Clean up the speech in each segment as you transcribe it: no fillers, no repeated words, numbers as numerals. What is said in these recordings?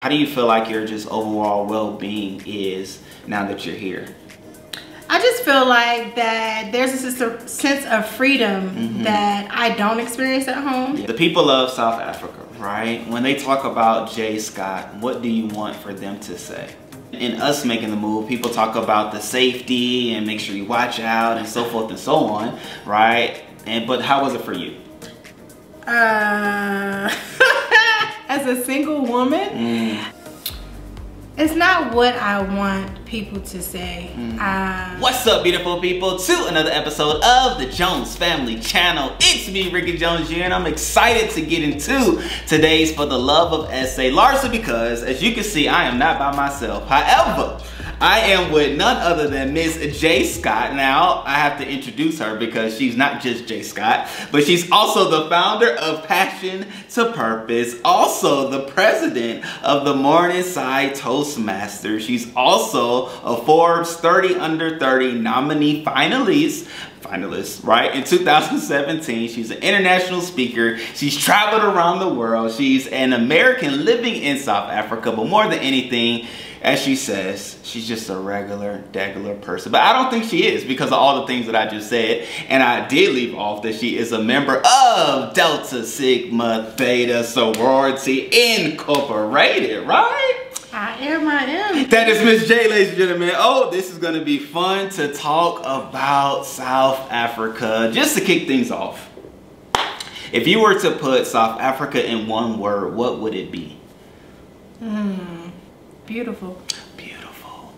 How do you feel like your just overall well-being is now that you're here? I just feel like that there's a sense of freedom that I don't experience at home. The people of South Africa, right? When they talk about Jae Scott, what do you want for them to say? In us making the move, people talk about the safety and make sure you watch out and so forth and so on, right? But how was it for you? As a single woman, it's not what I want people to say. What's up, beautiful people, to another episode of the Jones Family Channel. It's me, Ricky Jones here, and I'm excited to get into today's For the Love of SA, largely because, as you can see, I am not by myself. However, I am with none other than Miss Jae Scott. Now, I have to introduce her because she's not just Jae Scott, but she's also the founder of Passion to Purpose, also the president of the Morningside Toastmasters. She's also a Forbes 30 Under 30 nominee finalist, right? In 2017, she's an international speaker. She's traveled around the world. She's an American living in South Africa, but more than anything, as she says, she's just a regular person. But I don't think she is, because of all the things that I just said. And I did leave off that she is a member of Delta Sigma Theta Sorority Incorporated, right? I am. That is Miss Jae, ladies and gentlemen. Oh, this is gonna be fun to talk about South Africa. Just to kick things off, if you were to put South Africa in one word, what would it be? Beautiful. Beautiful.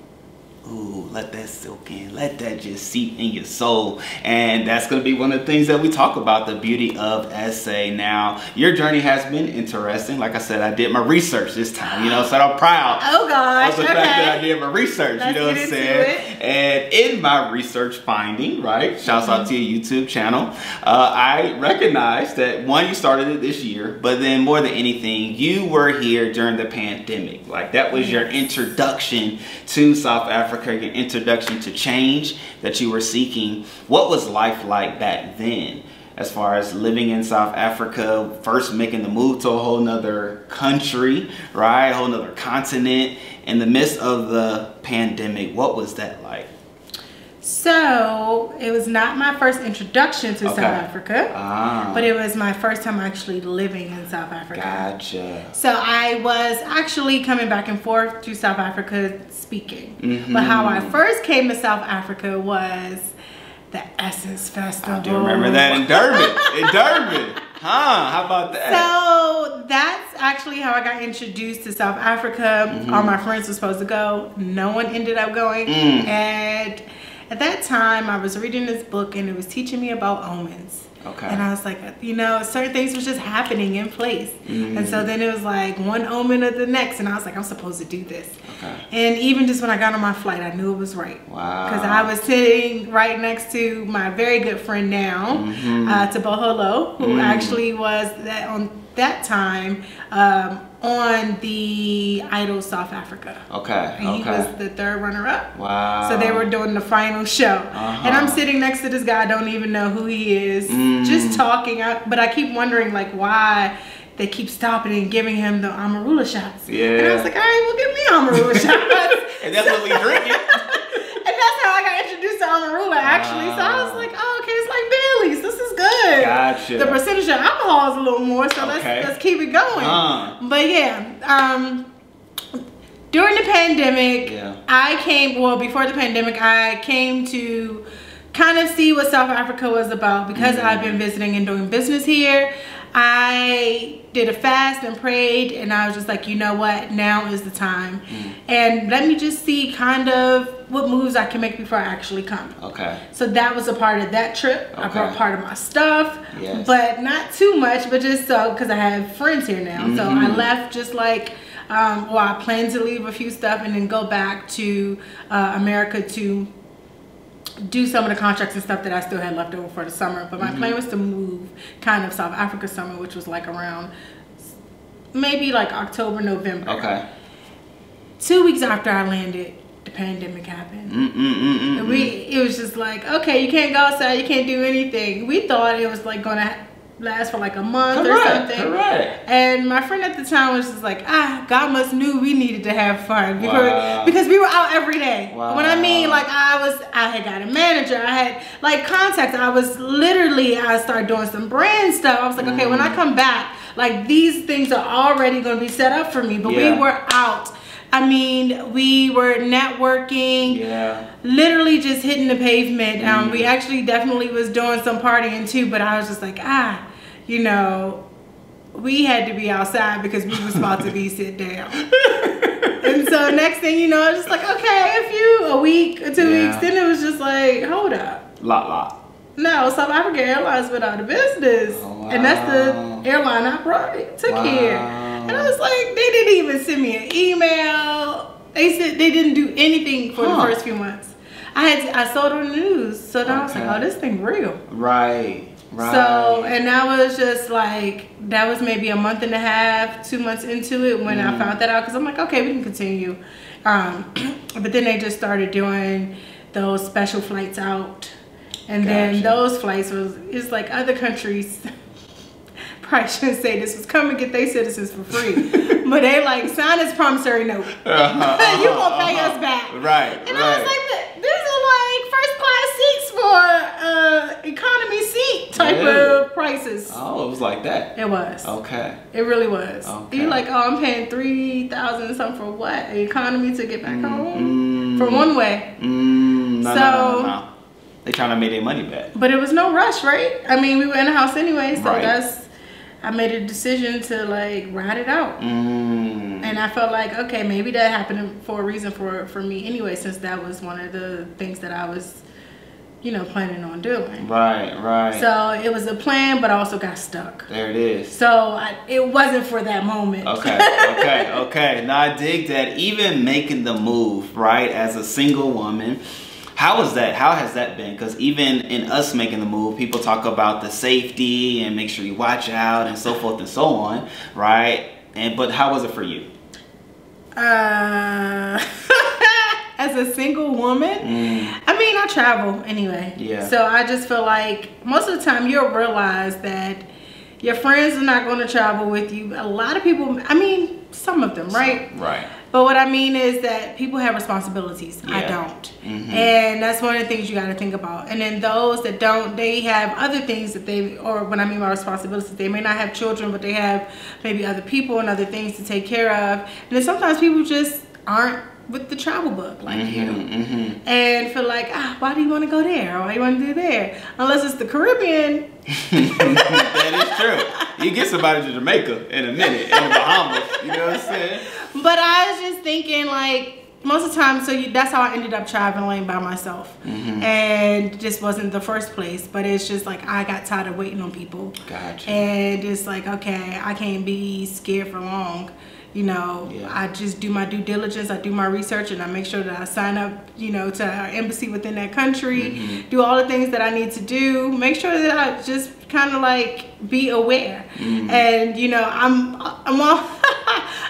Ooh, let that soak in. Let that just seep in your soul. And that's going to be one of the things that we talk about, the beauty of SA. Now, your journey has been interesting. Like I said, I did my research this time, so I'm proud. Oh gosh, of the fact that I did my research, Let's you know what I'm saying? And in my research finding, right, shouts out to your YouTube channel, I recognized that, one, you started it this year, but then more than anything, you were here during the pandemic. Like, that was your introduction to South Africa, your introduction to change that you were seeking. What was life like back then, as far as living in South Africa, first making the move to a whole nother country, right, a whole nother continent, in the midst of the pandemic? What was that like? So, it was not my first introduction to South Africa, but it was my first time actually living in South Africa. Gotcha. So, I was actually coming back and forth to South Africa speaking. But how I first came to South Africa was the Essence Festival. I do remember that in Durban. How about that? So that's actually how I got introduced to South Africa. All my friends were supposed to go. No one ended up going. And at that time, I was reading this book and it was teaching me about omens. Okay. And I was like, certain things was just happening in place. And so then it was like one omen of the next, and I was like, I'm supposed to do this. Okay. And even just when I got on my flight, I knew it was right. Wow. Because I was sitting right next to my very good friend now, Taboholo, who actually was on that time on the Idol South Africa. Okay. And he was the third runner-up. Wow. So they were doing the final show. And I'm sitting next to this guy, I don't even know who he is, just talking. But I keep wondering, like, why they keep stopping and giving him the Amarula shots. Yeah. And I was like, all right, well, give me Amarula shots. And that's what we drinking. And that's how I got introduced to Amarula, actually. So I was like, oh, okay, it's like Bailey's. This is good. Gotcha. The percentage of alcohol is a little more, so let's keep it going. But yeah, during the pandemic, before the pandemic, I came to kind of see what South Africa was about, because I've been visiting and doing business here. I did a fast and prayed, and I was just like, you know what, now is the time. And let me just see kind of what moves I can make before I actually come. Okay. So that was a part of that trip. I brought part of my stuff, but not too much, but just so, because I have friends here now. So I left just like, I plan to leave a few stuff and then go back to America to do some of the contracts and stuff that I still had left over for the summer. But my plan was to move kind of South Africa summer, which was like around maybe like October, November. Okay. 2 weeks after I landed, the pandemic happened. It was just like, okay, you can't go outside, you can't do anything. We thought it was like gonna last for like a month or something. Correct. And my friend at the time was just like, God must knew we needed to have fun because we were out every day. Wow. When I mean, like I had got a manager, I had like contacts. I started doing some brand stuff. I was like, okay, when I come back, like these things are already going to be set up for me. But we were out. I mean, we were networking, literally just hitting the pavement. We actually definitely was doing some partying too, but I was just like, you know, we had to be outside because we was about to be sit down. And so next thing you know, I was just like, okay, a week or 2 weeks, then it was just like, hold up. Lot. No, South African Airlines went out of business. Oh, wow. And that's the airline I took here. And I was like, they didn't even send me an email. They said they didn't do anything for the first few months. I saw it on the news. So then I was like, oh, this thing real. Right. So, and that was just like, that was maybe a month and a half, 2 months into it when I found that out. Because I'm like, okay, we can continue. But then they just started doing those special flights out. And then those flights it's like other countries probably shouldn't say this, was come and get their citizens for free. But they like, sign this promissory note. You gonna pay us back. Right. And I was like, these are like first class seats for economy seat type of prices. Oh, it was like that. It was. Okay. It really was. Okay. You're like, oh, I'm paying $3,000 something for what? Economy to get back home? For one way. No. They trying to make their money back. But it was no rush, right? I mean, we were in the house anyway, so I made a decision to like ride it out. And I felt like, okay, maybe that happened for a reason for me anyway, since that was one of the things that I was, you know, planning on doing. Right. So it was a plan, but I also got stuck. There it is. So it wasn't for that moment. Okay. Now I dig that. Even making the move, right, as a single woman, how was that? How has that been? Because even in us making the move, people talk about the safety and make sure you watch out and so forth and so on, right? But how was it for you? As a single woman, I mean, I travel anyway. Yeah. So I just feel like most of the time you'll realize that your friends are not going to travel with you. A lot of people, I mean, some of them, right? Right. But what I mean is that people have responsibilities. I don't. And that's one of the things you got to think about. And then those that don't, they have other things that or when I mean by responsibilities, they may not have children, but they have maybe other people and other things to take care of. And then sometimes people just aren't with the travel bug like you. And feel like, why do you want to go there? Or why do you want to do there? Unless it's the Caribbean. That is true. You get somebody to Jamaica in a minute, in the Bahamas. You know what I'm saying? But I was just thinking, like, most of the time, that's how I ended up traveling by myself. And just wasn't the first place. But it's just like, I got tired of waiting on people. Gotcha. And it's like, okay, I can't be scared for long. You know, I just do my due diligence, I do my research, and I make sure that I sign up, you know, to our embassy within that country, do all the things that I need to do, make sure that I just kind of like be aware. And, you know, I'm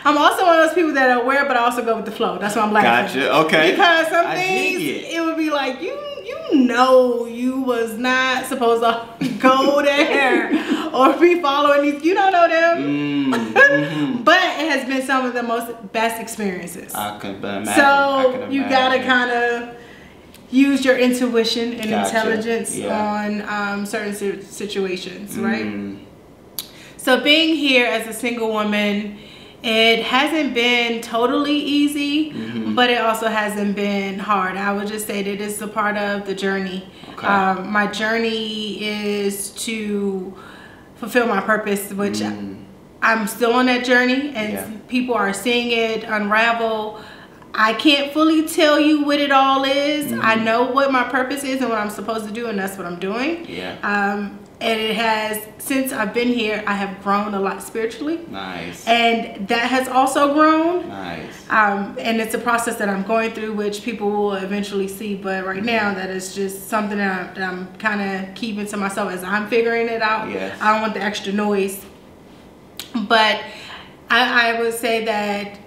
also one of those people that are aware, but I also go with the flow. That's why I'm laughing. Gotcha, okay. Because some things, it would be like, you know you was not supposed to go there or be following these, you don't know them. But it has been some of the best experiences. I can imagine. So you gotta kind of use your intuition and intelligence on certain situations, right? So being here as a single woman, it hasn't been totally easy, but it also hasn't been hard. I would just say that it's a part of the journey. Okay. My journey is to fulfill my purpose, which I'm still on that journey, and people are seeing it unravel. I can't fully tell you what it all is. I know what my purpose is and what I'm supposed to do, and that's what I'm doing. And it has, since I've been here, I have grown a lot spiritually. Nice. And that has also grown. Nice. And it's a process that I'm going through, which people will eventually see. But right now, that is just something that I'm kind of keeping to myself as I'm figuring it out. Yes. I don't want the extra noise. But I would say that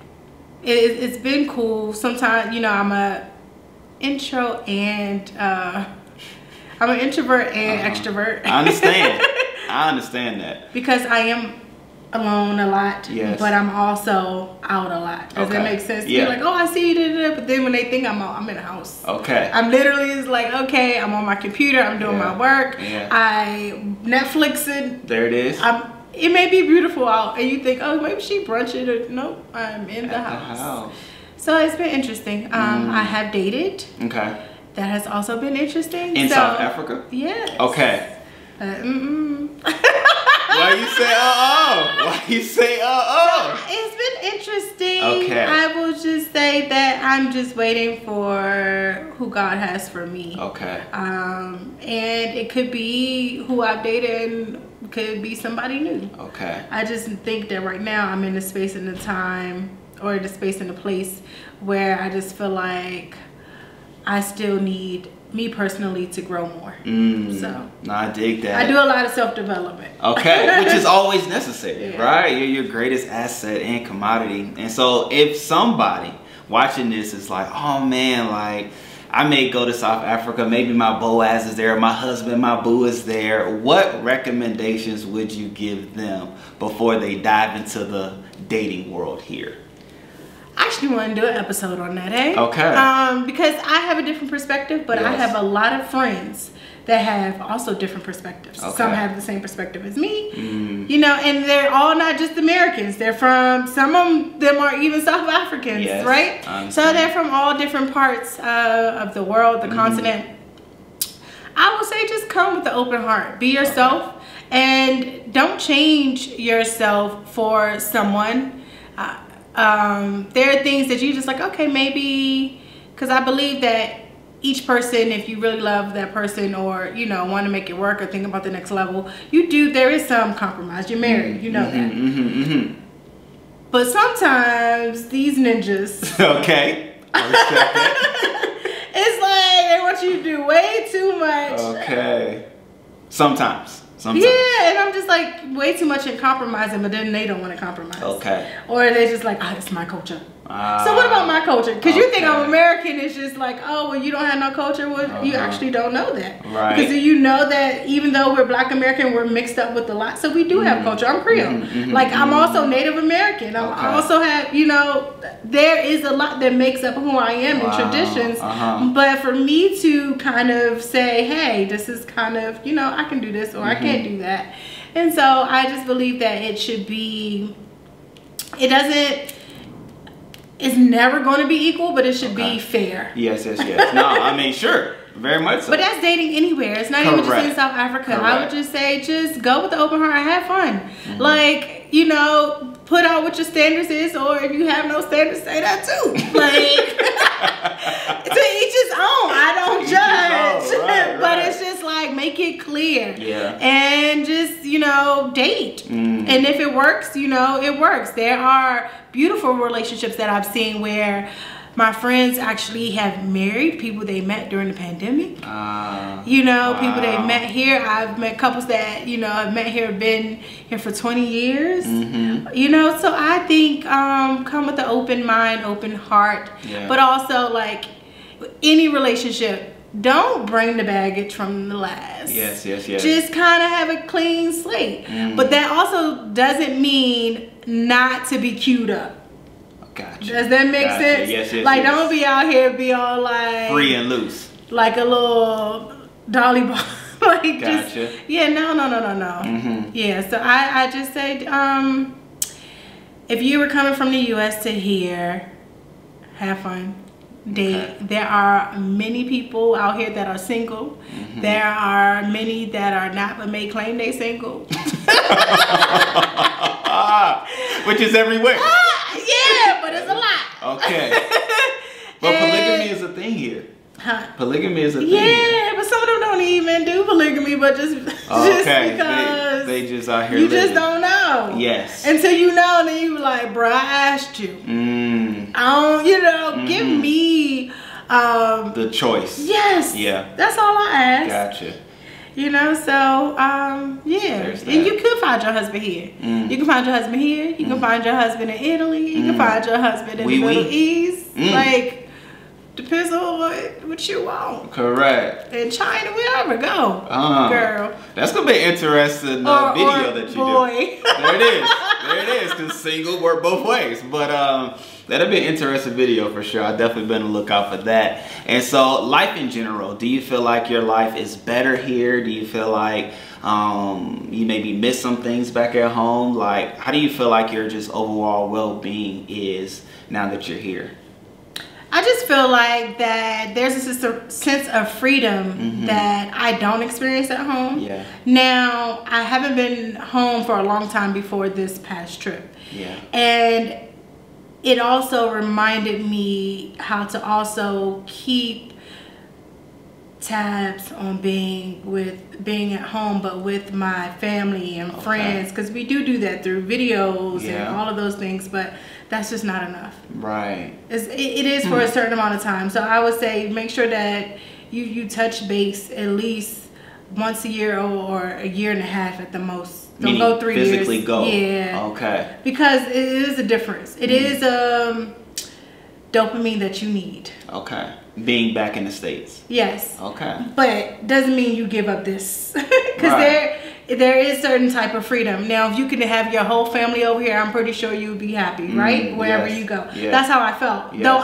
it's been cool. Sometimes, you know, I'm an introvert and extrovert. I understand. I understand that. Because I am alone a lot, yes, but I'm also out a lot. Does that make sense? Yeah. You're like, oh, I see you, but then when they think I'm out, I'm in the house. Okay. I'm literally is like, okay, I'm on my computer, I'm doing my work. Yeah. I Netflixing. There it is. It may be beautiful out, and you think, oh, maybe she brunching, or nope, I'm in the house. So it's been interesting. I have dated. Okay. That has also been interesting. In South Africa? Yes. Okay. Why you say Why you say It's been interesting. Okay. I will just say that I'm just waiting for who God has for me. Okay. And it could be who I've dated and could be somebody new. Okay. I just think that right now I'm in the space and the time, or the space and the place where I just feel like I still need, me personally, to grow more. So no, I dig that. I do a lot of self-development. Okay, which is always necessary, right? You're your greatest asset and commodity. And so if somebody watching this is like, oh man, like I may go to South Africa, maybe my Boaz is there, my husband, my boo is there, what recommendations would you give them before they dive into the dating world here? I actually want to do an episode on that, eh? Okay. Because I have a different perspective, but I have a lot of friends that have also different perspectives. Okay. Some have the same perspective as me, you know, and they're all not just Americans. They're from, some of them are even South Africans, right? So they're from all different parts of the world, the continent. I would say just come with an open heart. Be yourself, and don't change yourself for someone. There are things that you just like, okay, maybe, because I believe that each person, if you really love that person, or you know, want to make it work or think about the next level, there is some compromise. You're married, you know that. But sometimes these ninjas, okay, I respect that. It's like they want you to do way too much. Okay. Sometimes. Yeah, and I'm just like way too much in compromising, but then they don't want to compromise. Okay. Or they just like, oh, it's my culture. So what about my culture? Because you think I'm American, it's just like, oh, well, you don't have no culture. Well, you actually don't know that. Right. Because you know that even though we're Black American, we're mixed up with a lot. So we do have culture. I'm Creole. Like, I'm also Native American. I also have, you know, there is a lot that makes up who I am in traditions. But for me to kind of say, hey, this is kind of, you know, I can do this or I can't do that. And so I just believe that it should be, it's never going to be equal, but it should be fair. Yes. No, I mean, sure. Very much so. But that's dating anywhere. It's not even just in South Africa. I would just say, just go with the open heart and have fun. Like, you know, put out what your standards is, or if you have no standards, say that too. Like, to each his own. I don't judge. But it's just like, make it clear. Yeah. And just, you know, date. And if it works, you know, it works. There are beautiful relationships that I've seen where my friends actually have married people they met during the pandemic. You know, people they met here. I've met couples that, you know, I've met here, been here for 20 years. You know, so I think come with an open mind, open heart. But also, like, any relationship, don't bring the baggage from the last. Yes. Just kind of have a clean slate. But that also doesn't mean not to be queued up. Gotcha. Does that make sense? Yes. Like, don't be out here be all like free and loose, like a little dolly ball. Like, just, yeah, no. Yeah, so I just say, if you were coming from the U.S. to here, have fun. Date. There are many people out here that are single. There are many that are not, but may claim they single. Which is everywhere. Yeah, but it's a lot. Okay. But polygamy is a thing here. Polygamy is a thing. Yeah, but some of them don't even do polygamy, but just because they just out here you living. just don't know. Yes. Until you know, and then you like, bro, I asked you. I don't, you know, give me the choice. Yes. Yeah. That's all I ask. Gotcha. You know, so yeah, and you could find your husband here. You can find your husband here. You can find your husband in Italy. You can find your husband in the Middle East. Like, depends on what you want. Correct. In China, wherever go, girl. That's gonna be an interesting video that you do. There it is. There it is. Cause single work both ways. But that'll be an interesting video for sure. I've definitely been on the lookout for that. And so, life in general. Do you feel like your life is better here? Do you feel like you maybe miss some things back at home? Like, how do you feel like your just overall well-being is now that you're here? I just feel like that there's a sense of freedom that I don't experience at home. Yeah. Now, I haven't been home for a long time before this past trip. Yeah. And it also reminded me how to also keep tabs on being at home, but with my family and friends, because we do that through videos and all of those things, but that's just not enough. Right. It is for a certain amount of time. So I would say make sure that you touch base at least once a year or a year and a half at the most. Don't go 3 years. Physically go. Yeah. Okay. Because it is a difference. It is dopamine that you need. Okay. Being back in the States. Yes. Okay. But doesn't mean you give up this. Because there is certain type of freedom. Now, if you can have your whole family over here, I'm pretty sure you would be happy, right? Wherever you go. Yes. That's how I felt. Though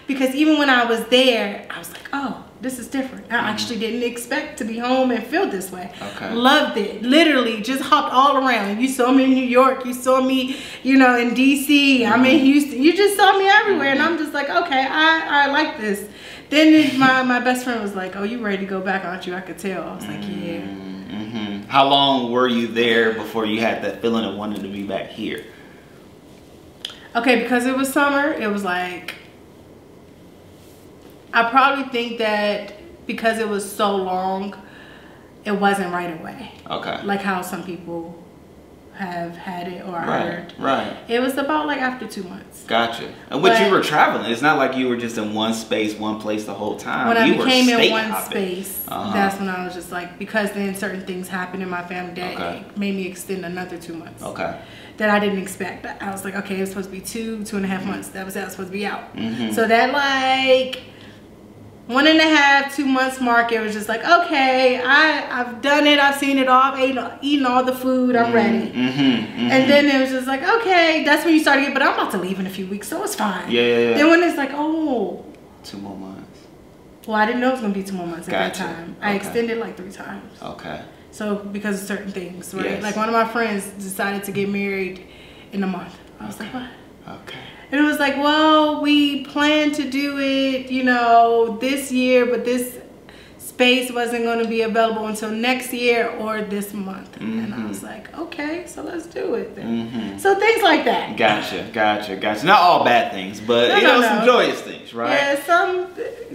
because even when I was there, I was like, oh, this is different. I actually didn't expect to be home and feel this way. Okay. Loved it. Literally just hopped all around. You saw me in New York. You saw me, in DC. I'm in Houston. You just saw me everywhere. And I'm just like, okay, I like this. Then my best friend was like, oh, you ready to go back, aren't you? I could tell. I was like, yeah. How long were you there before you had that feeling of wanting to be back here? Okay, because it was summer, it was like, I probably think that because it was so long, it wasn't right away. Okay. Like how some people have had it or heard. Right. It was about like after 2 months. Gotcha. And but you were traveling. It's not like you were just in one space, one place the whole time. When I became in one hopping. space, that's when I was just like, because then certain things happened in my family that made me extend another 2 months. Okay. That I didn't expect. I was like, okay, it was supposed to be 2.5 months. That was supposed to be out. So that like 1.5, 2 months mark, it was just like, okay, I've done it, I've seen it all, I've eaten all the food, I'm ready. And then it was just like, okay, that's when you started getting, but I'm about to leave in a few weeks, so it's fine. Yeah. Then when it's like, oh, 2 more months. Well, I didn't know it was gonna be 2 more months at that time. I extended like 3 times. Okay. So because of certain things, right? Yes. Like one of my friends decided to get married in a month. I was like, what? Okay. And it was like, well, we planned to do it, this year, but this space wasn't going to be available until next year or this month. And I was like, okay, so let's do it then. So things like that. Gotcha. Not all bad things, but some joyous things, right? Yeah,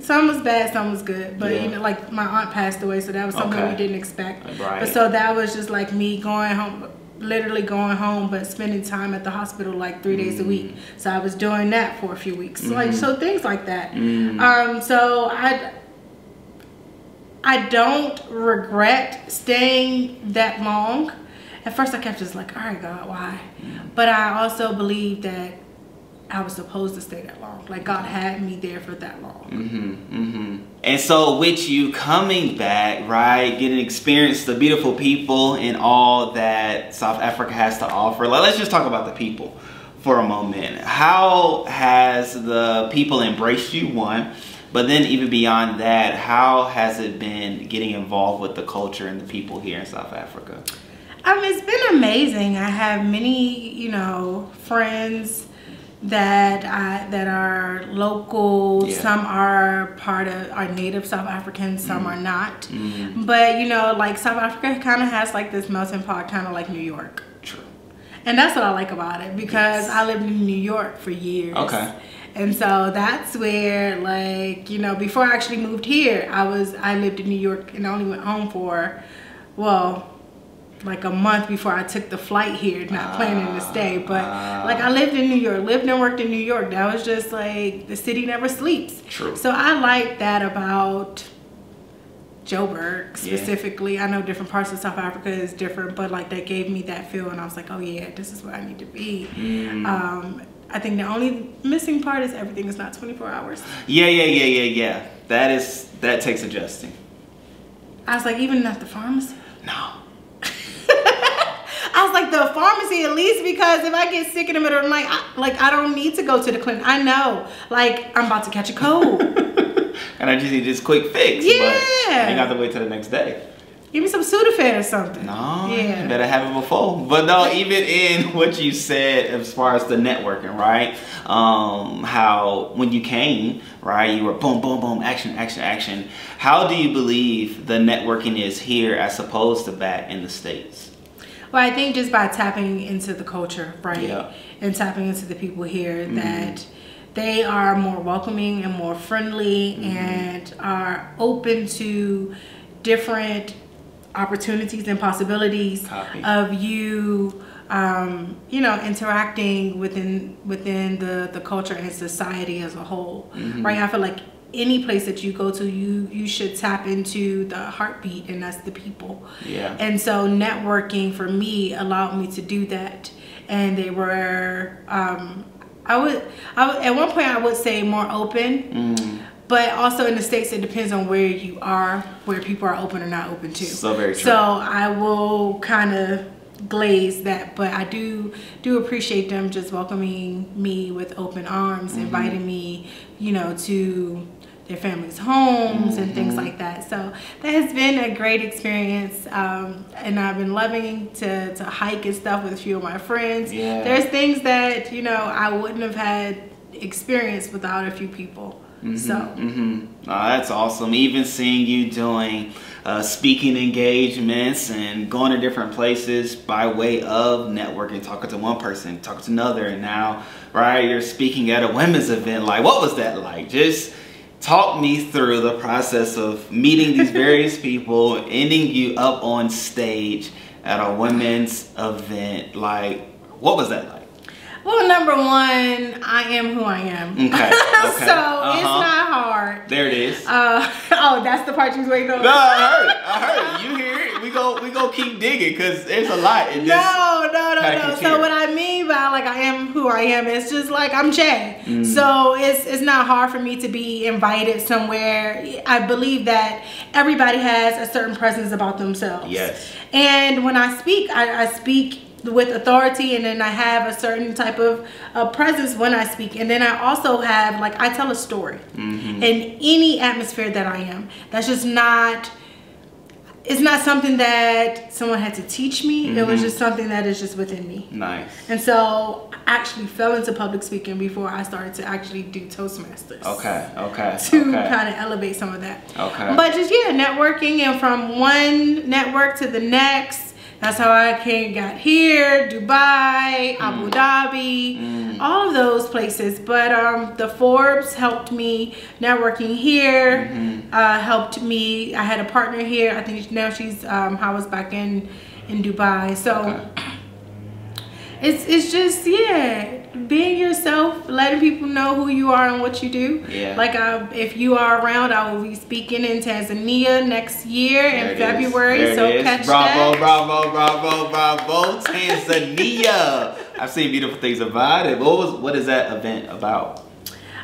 some was bad, some was good. But like my aunt passed away, so that was something we didn't expect. Right. But so that was just like me going home. Literally going home, but spending time at the hospital like 3 days a week. So I was doing that for a few weeks. So things like that. So I don't regret staying that long. At first I kept just like, all right, God, why? But I also believe that I was supposed to stay that long. Like God had me there for that long. And so with you coming back, right, getting to experience the beautiful people and all that South Africa has to offer. Let's just talk about the people for a moment. How has the people embraced you, one? But then even beyond that, how has it been getting involved with the culture and the people here in South Africa? It's been amazing. I have many, friends that are local. Some are native South Africans, some are not. But like South Africa kind of has like this melting pot, kind of like New York. True. And that's what I like about it, because I lived in New York for years. Okay. And so that's where, like, before I actually moved here, I lived in New York and I only went home for, like a month before I took the flight here, not planning to stay. But like I lived in New York, lived and worked in New York. That was just like, the city never sleeps. True. So I like that about Joburg specifically. I know different parts of South Africa is different, but like that gave me that feel, and I was like, oh yeah, this is where I need to be. I think the only missing part is everything is not 24 hours. Yeah. That takes adjusting. I was like, even at the pharmacy? No. I was like, the pharmacy at least, because if I get sick in the middle of the night, I don't need to go to the clinic. I know, like, I'm about to catch a cold. And I just need this quick fix. Yeah. But I ain't got to wait till the next day. Give me some Sudafed or something. No, yeah. You better have it before. But no, even in what you said as far as the networking, right? How when you came, right, you were boom, boom, boom, action, action, action. How do you believe the networking is here as opposed to back in the States? Well, I think just by tapping into the culture, right? Yeah. And tapping into the people here, that they are more welcoming and more friendly and are open to different opportunities and possibilities of you, you know, interacting within the culture and society as a whole, right? I feel like any place that you go to, you should tap into the heartbeat, and that's the people. Yeah. And so networking for me allowed me to do that, and they were I would at one point I would say more open. But also in the States, it depends on where you are, where people are open or not open to. So very true. So I will kind of glaze that, but I do appreciate them just welcoming me with open arms, inviting me, you know, to their families' homes and things like that. So that has been a great experience, and I've been loving to hike and stuff with a few of my friends. Yeah. There's things that, you know, I wouldn't have had experience without a few people. Oh, that's awesome. Even seeing you doing speaking engagements and going to different places by way of networking, talking to one person, talking to another, and now, right, you're speaking at a women's event. Like, what was that like? Just talk me through the process of meeting these various people, ending you up on stage at a women's event. Like, what was that like? Well, number one, I am who I am. Okay. So it's not hard. There it is. Oh, that's the part you was waiting on. No, I heard it. You hear it. We go keep digging because there's a lot in this. No. So what I mean by like I am who I am, it's just like I'm Jae. So it's not hard for me to be invited somewhere. I believe that everybody has a certain presence about themselves. Yes. And when I speak, I speak with authority, and then I have a certain type of presence when I speak, and then I also have, like, I tell a story in any atmosphere that I am. That's just not, it's not something that someone had to teach me. It was just something that is just within me. Nice. And so I actually fell into public speaking before I started to actually do Toastmasters. Okay. To kind of elevate some of that. Okay. But just, yeah, networking, and from one network to the next. That's how I got here, Dubai, Abu Dhabi, all of those places. But the Forbes helped me networking here, helped me. I had a partner here. I think now she's housed back in Dubai. So it's just, yeah, being yourself, letting people know who you are and what you do. Yeah. Like if you are around, I will be speaking in Tanzania next year in February. So catch that. Bravo, Tanzania. I've seen beautiful things about it. What is that event about?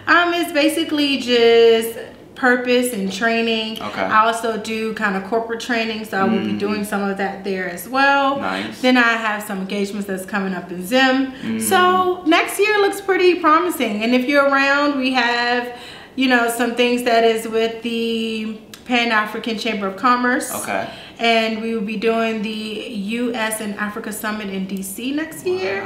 It's basically just purpose and training. I also do kind of corporate training, so I will be doing some of that there as well. Nice. Then I have some engagements that's coming up in Zim. So next year looks pretty promising. And if you're around, we have, you know, some things that is with the Pan-African Chamber of Commerce. And we will be doing the U.S. and Africa Summit in D.C. next year.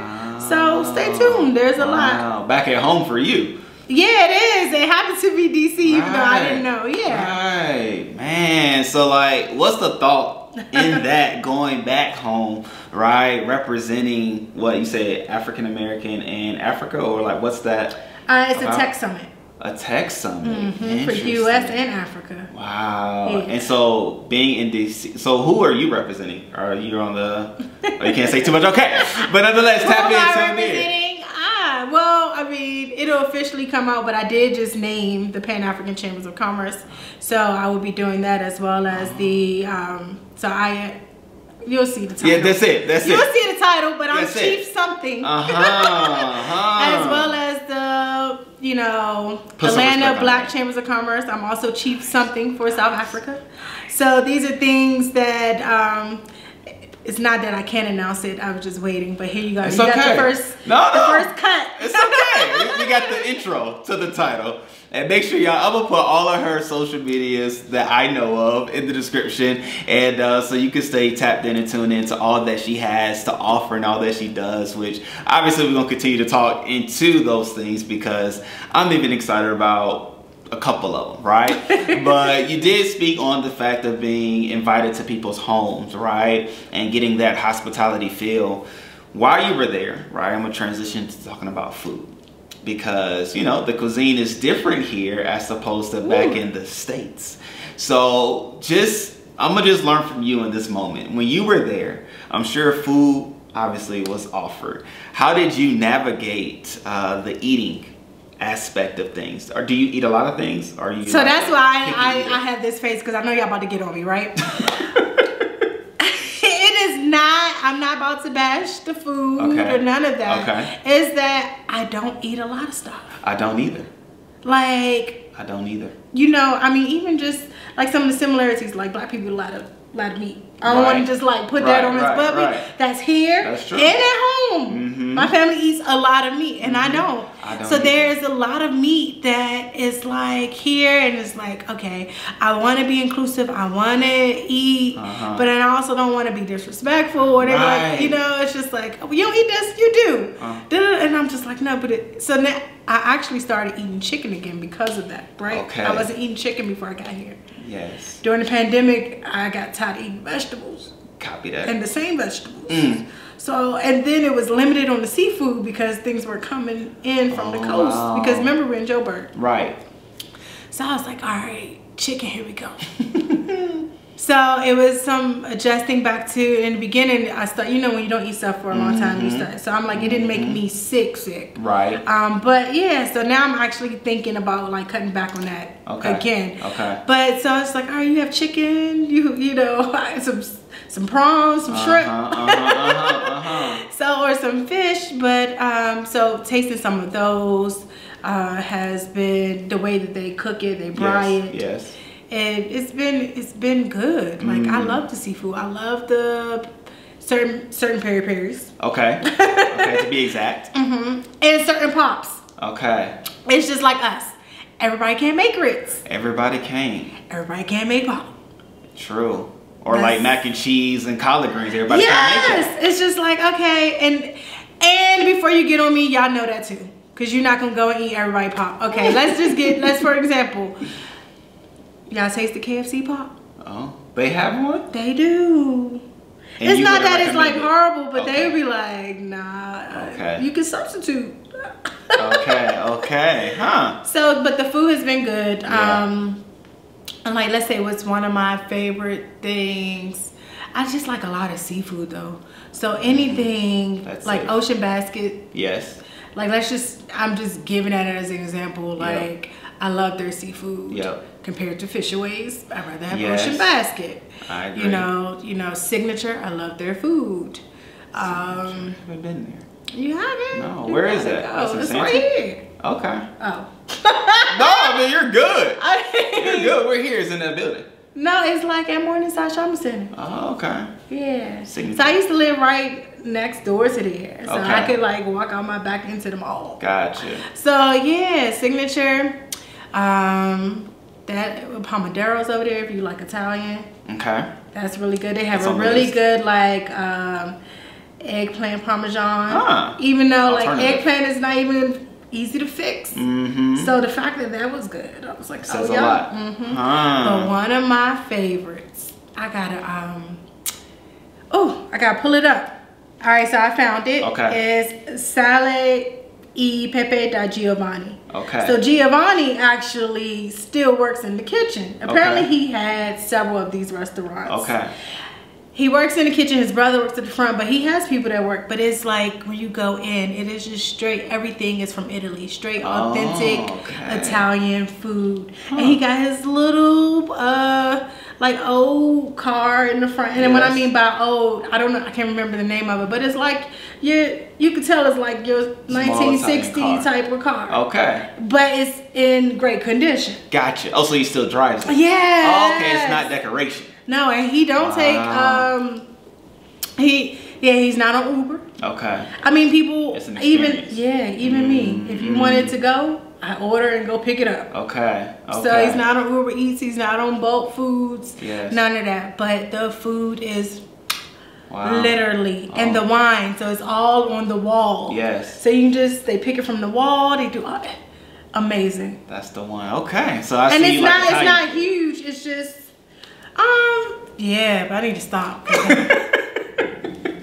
So stay tuned. There's a lot. Back at home for you. Yeah, it is. It happens to be DC, even though I didn't know. Yeah. Right, man. So, like, what's the thought in that going back home, right? Representing what you said, African American and Africa, or like, what's that? It's about? A tech summit. A tech summit. For U.S. and Africa. Wow. Yeah. And so, being in DC, so who are you representing? Are you on the? Oh, you can't say too much. Okay, but nonetheless, tap into it. Well, I mean, it'll officially come out, but I did just name the Pan-African Chambers of Commerce. So I will be doing that, as well as the, so I you'll see the title. Yeah, that's it. You'll see the title, but I'm chief something. As well as the, you know, Atlanta Black Chambers of Commerce. I'm also chief something for South Africa. So these are things that it's not that I can't announce it. I was just waiting, but here you go. It's you okay. got the first cut. It's okay. We got the intro to the title. And make sure y'all, I'm gonna put all of her social medias that I know of in the description. And so you can stay tapped in and tune in to all that she has to offer and all that she does, which obviously we're gonna continue to talk into those things because I'm even excited about a couple of them, right? But you did speak on the fact of being invited to people's homes, right? And getting that hospitality feel. While you were there, right, I'm gonna transition to talking about food. Because, you know, the cuisine is different here as opposed to back in the States. So I'm gonna just learn from you in this moment. When you were there, I'm sure food obviously was offered. How did you navigate the eating aspect of things? Or do you eat a lot of things? Or you so that's why I have this face, because I know y'all about to get on me, right? I'm not about to bash the food or none of that. Is that I don't eat a lot of stuff. I don't either. Like, I don't either. You know, I mean, even just like some of the similarities, like black people eat a lot of meat. I don't want to just like put that on us, but that's here and at home. My family eats a lot of meat, and I don't. So there's a lot of meat that is like here, and it's like, okay, I want to be inclusive, I want to eat, but then I also don't want to be disrespectful, or they're like, you know, it's just like, oh, you don't eat this, you do, and I'm just like, no, but so now I actually started eating chicken again because of that, right? I wasn't eating chicken before I got here. Yes. During the pandemic, I got tired of eating vegetables. Copy that. And the same vegetables. So, and then it was limited on the seafood because things were coming in from the coast. Because remember, we're in Joburg. Right. So I was like, all right, chicken, here we go. So it was some adjusting back to, in the beginning, I started, you know, when you don't eat stuff for a long time, you start. So I'm like, it didn't make me sick. Right. But yeah, so now I'm actually thinking about like cutting back on that again. But so it's like, all right, you have chicken, you know, some prawns, some shrimp, so, or some fish. But so tasting some of those has been the way that they cook it, they brine it. Yes. And it's been good. Like I love the seafood. I love the certain peri-peris. Okay, to be exact. And certain pops. Okay. It's just like us. Everybody can't make grits. Everybody can't. Everybody can't make pop. True. Or like mac and cheese and collard greens. Everybody can't make that. It's just like, okay, and before you get on me, y'all know that too, because you're not gonna go and eat everybody pop. Okay, let's for example. Y'all taste the KFC pop? Oh, they have one? They do. And it's not that it's like horrible, but they be like, nah, you can substitute. Okay, huh. So, but the food has been good. And like, let's say what's one of my favorite things. I just like a lot of seafood though. So anything like Ocean Basket. Yes. Like I'm just giving that as an example. Like I love their seafood. Compared to Fishaways, I'd rather have Ocean Basket. I agree. You know, Signature, I love their food. I haven't been there. You haven't? No, where is it? It's right here. Okay. Oh. No, I mean, you're good. You're good. We're here. It's in that building. No, it's like at Morningside Shopping Center. Oh, okay. Yeah. Signature. So I used to live right next door to there. So I could like walk out my back into the mall. Gotcha. So yeah, Signature. That Pomodoros over there if you like Italian. Okay. That's really good. They have a really good like eggplant parmesan. Even though like eggplant is not even easy to fix. So the fact that was good, I was like, says a lot. But one of my favorites, I gotta pull it up. All right, so I found it. It's salad e pepe da Giovanni. So Giovanni actually still works in the kitchen. Apparently he had several of these restaurants. He works in the kitchen, his brother works at the front, but he has people that work. But it's like when you go in, it is just straight, everything is from Italy. Straight authentic Italian food. And he got his little like old car in the front. And then what I mean by old, I don't know, I can't remember the name of it, but it's like you could tell it's like your 1960 type of car. Okay. But it's in great condition. Gotcha. Oh, so he still drives it? Yeah. Oh, okay, it's not decoration. No, and he don't take he's not on Uber. Okay. I mean, people even me. If you Mm-hmm. wanted to go, I order and go pick it up. Okay. So he's not on Uber Eats. He's not on Bolt Foods. Yes. None of that. But the food is literally, and the wine. So it's all on the wall. Yes. So you can they pick it from the wall. They do amazing. That's the one. Okay. So I see. And it's like it's not huge. It's just yeah. But I need to stop.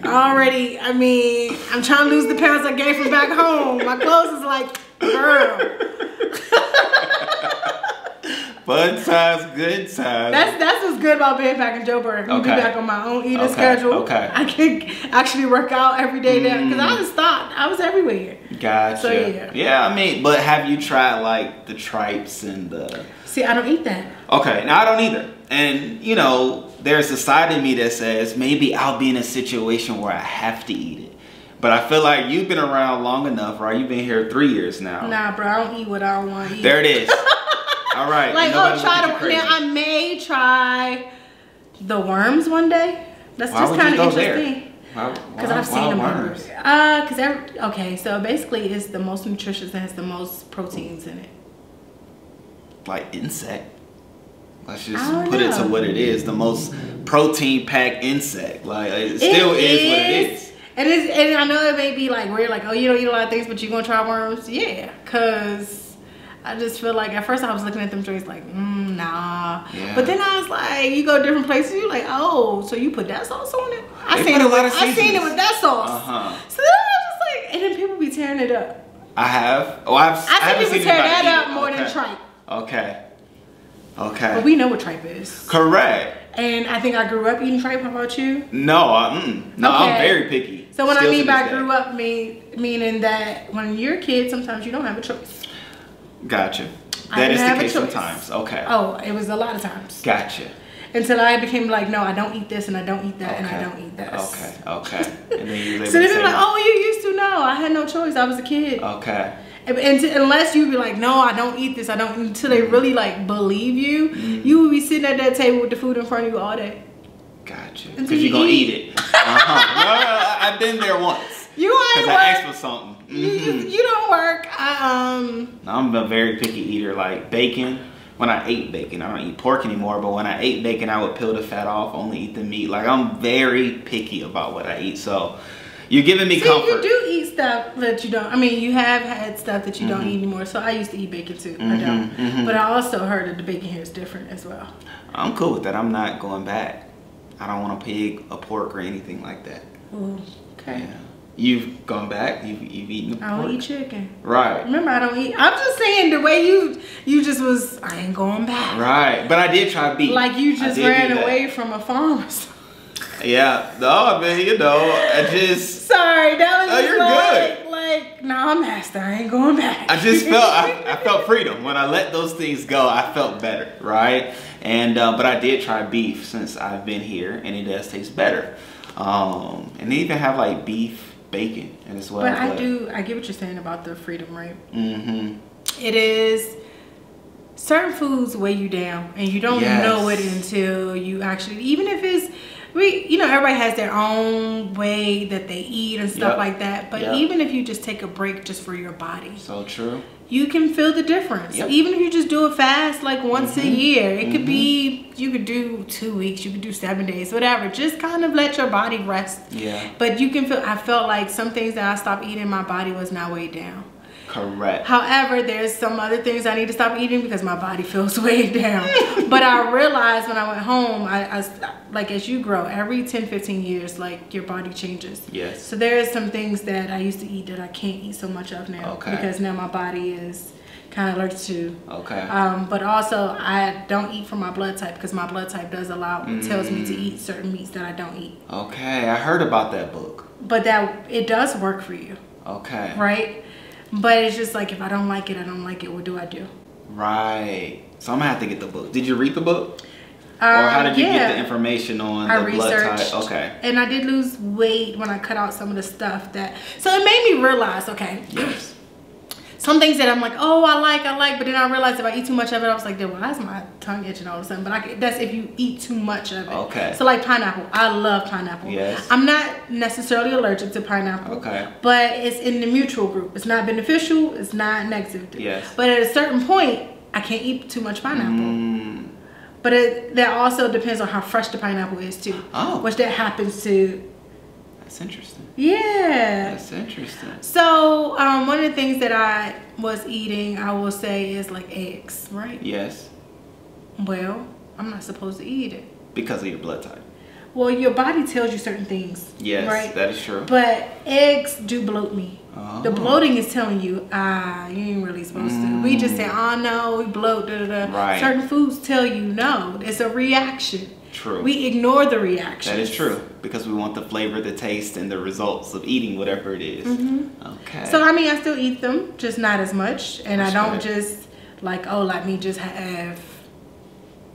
Already, I mean, I'm trying to lose the pounds I gained from back home. My clothes is like, girl. Fun times, good times. That's what's good about being back in Joburg. I'll be back on my own eating schedule. Okay. I can actually work out every day there because I just stopped. I was everywhere. Gotcha. So yeah. Yeah, I mean, but have you tried like the tripes and the? See, I don't eat that. Okay, now I don't either. And you know, there's a side of me that says maybe I'll be in a situation where I have to eat it. But I feel like you've been around long enough, right? You've been here 3 years now. Nah, bro, I don't eat what I don't want to eat. There it is. All right. Like, now I may try the worms one day. That's just kind of interesting. Because I've seen them. Worms? Okay, so basically it's the most nutritious and has the most proteins in it. Like insect. Let's just put it to what it is. The most protein-packed insect. Like, it still is what it is. And I know it may be like weird, like, oh, you don't eat a lot of things, but you're going to try worms? Yeah, because I just feel like at first I was looking at them drinks like, nah. Yeah. But then I was like, you go to different places, you're like, oh, so you put that sauce on it? I seen it with that sauce. So then I was just like, and then people be tearing it up. I have. Oh, I see people tear that up more than tripe. Okay. But we know what tripe is. Correct. And I think I grew up eating tripe. How about you? No, I'm very picky. So what I mean by grew up, meaning that when you're a kid, sometimes you don't have a choice. Gotcha. That is the case sometimes. Okay. Oh, it was a lot of times. Gotcha. Until I became like, no, I don't eat this and I don't eat that and I don't eat this. Okay. And then you so they're like, oh, you used to know. I had no choice. I was a kid. Okay. Unless you be like, no, I don't eat this, I don't, until they really like believe you, you will be sitting at that table with the food in front of you all day. Gotcha. Because you're going to eat it. No, I've been there once. You ain't work. Because I asked for something. You don't work. I'm a very picky eater. Like bacon, when I ate bacon, I don't eat pork anymore, but when I ate bacon, I would peel the fat off, only eat the meat. Like, I'm very picky about what I eat. So you're giving me comfort. You do eat stuff that you don't. I mean, you have had stuff that you don't eat anymore. So I used to eat bacon too. I don't. But I also heard that the bacon here is different as well. I'm cool with that. I'm not going back. I don't want a pig, a pork, or anything like that. Ooh, okay. Yeah. You've gone back. You've eaten the pork. I don't eat chicken. Right. Remember, I don't eat. I'm just saying the way you just was. I ain't going back. Right. But I did try beef. Like you just ran away from a farm. Yeah, no, I mean, you know, I just. Sorry, that was. Oh, you're good. Like, no, I'm master. I ain't going back. I just felt, I felt freedom when I let those things go. I felt better, right? And but I did try beef since I've been here, and it does taste better. And they even have like beef bacon as well. But I get what you're saying about the freedom, right? Mm-hmm. It is. Certain foods weigh you down, and you don't know it until you actually, even if it's. You know, everybody has their own way that they eat and stuff like that. But even if you just take a break just for your body. So true. You can feel the difference. Even if you just do a fast like once a year. It could be, you could do 2 weeks, you could do 7 days, whatever. Just kind of let your body rest. Yeah. But you can feel, I felt like some things that I stopped eating, my body was not weighed down. Correct. However, there's some other things I need to stop eating because my body feels weighed down. But I realized when I went home, I like as you grow, every 10, 15 years, like your body changes. Yes. So there is some things that I used to eat that I can't eat so much of now. Okay. Because now my body is kind of allergic to. Okay. But also I don't eat for my blood type because my blood type does tells me to eat certain meats that I don't eat. Okay, I heard about that book. But that it does work for you. Okay. Right? But it's just like, if I don't like it, I don't like it. What do I do? Right. So I'm gonna have to get the book. Did you read the book? Or how did you get the information on the blood type? Okay. And I did lose weight when I cut out some of the stuff that... So it made me realize, okay, yes, some things that I'm like, oh, I like, but then I realized if I eat too much of it, I was like, why is my tongue itching all of a sudden? But that's if you eat too much of it. Okay. So like pineapple, I love pineapple. Yes. I'm not necessarily allergic to pineapple. Okay. But it's in the mutual group. It's not beneficial. It's not negative. Yes. But at a certain point, I can't eat too much pineapple. But that also depends on how fresh the pineapple is too. Oh. Which that happens to. That's interesting. Yeah. That's interesting. So one of the things that I was eating, I will say, is like eggs, right? Yes. Well, I'm not supposed to eat it. Because of your blood type. Well, your body tells you certain things. Yes, right? that is true. But eggs do bloat me. Oh. The bloating is telling you, you ain't really supposed to. We just say, oh no, we bloat, da da da. Right. Certain foods tell you no. It's a reaction. True. We ignore the reaction. That is true. Because we want the flavor, the taste, and the results of eating whatever it is. Okay. So I mean, I still eat them, just not as much. And I don't just like, oh, let me just have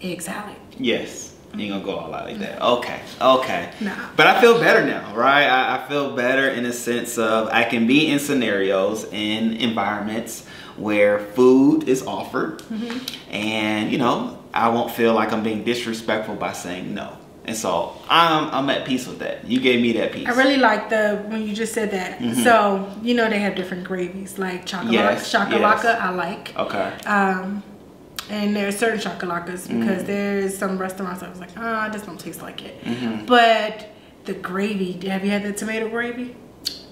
egg salad. Yes. You ain't gonna go all out like that. Okay. Okay. Nah. But I feel better now, right? I feel better in a sense of I can be in scenarios, in environments where food is offered. And, you know, I won't feel like I'm being disrespectful by saying no. And so I'm at peace with that. You gave me that peace. I really like when you just said that. So, you know, they have different gravies, like chocolate. Yes, Shakalaka, I like. Okay. And there's certain chocolatas because there's some restaurants I was like, I just don't taste like it. But the gravy, have you had the tomato gravy?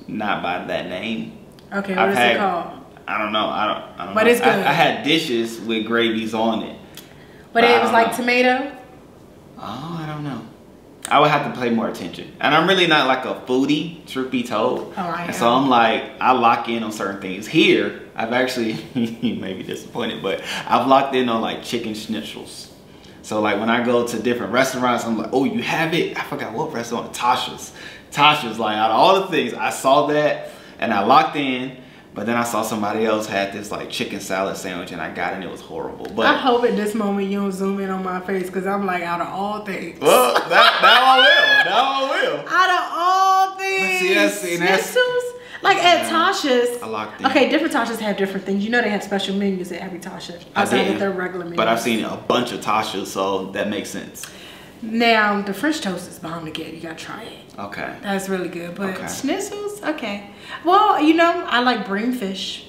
Not by that name. Okay, what is it called? I don't know. I don't know. But it's good. I had dishes with gravies on it. But it was like tomato? Oh, I don't know. I would have to pay more attention. And I'm really not like a foodie, truth be told. Oh, I am. And so I'm like, I lock in on certain things. Here, I've actually, you may be disappointed, but I've locked in on like chicken schnitzels. So like when I go to different restaurants, I'm like, oh, you have it? I forgot what restaurant, Tasha's. Tasha's, like out of all the things, I saw that and I locked in. But then I saw somebody else had this like chicken salad sandwich and I got it and it was horrible. But I hope at this moment you don't zoom in on my face because I'm like, out of all things. Well, now I will. Now I will. Out of all things. See, that's like at Tasha's. I locked in. Okay, different Tasha's have different things. You know they have special menus at every Tasha. Outside of their regular menus. But I've seen a bunch of Tasha's, so that makes sense. Now, the French toast is bomb to get. You gotta try it. Okay. That's really good. But schnitzels, okay. Well, you know, I like bream fish.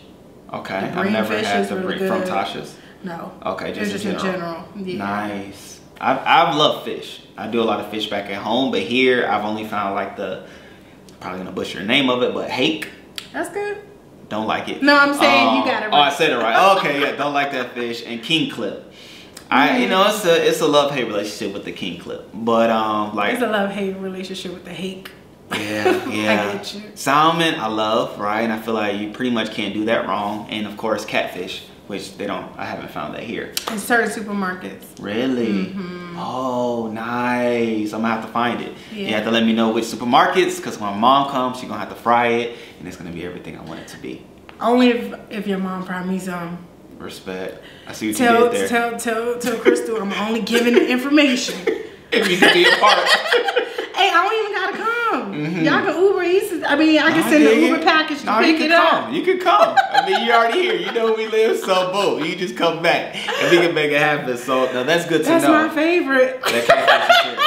Okay. I've never had the bream from Tasha's. No. Okay, just in general. Yeah. Nice. I've loved fish. I do a lot of fish back at home, but here I've only found like probably gonna butcher the name of it, but hake. That's good. Don't like it. No, I'm saying you got it right. Oh, I said it right. Okay, yeah, don't like that fish. And king clip. You know, it's a love-hate relationship with the king clip, but like it's a love-hate relationship with the hake. Yeah, yeah. I get you. Salmon, I love, right? And I feel like you pretty much can't do that wrong. And of course, catfish, which I haven't found that here. In certain supermarkets. Really? Oh, nice. I'm gonna have to find it. Yeah. You have to let me know which supermarkets, because when my mom comes, she's gonna have to fry it, and it's gonna be everything I want it to be. Only if your mom fried me some. Respect. I see what you did there. Tell Chrystle I'm only giving the information. If you can be a part. Hey, I don't even gotta come. Y'all can Uber Eats. I mean, I can send the Uber package to pick it up. You can come. I mean, you're already here. You know where we live, so boom. You just come back and we can make it happen. So now that's good to know. That's my favorite. That catfish is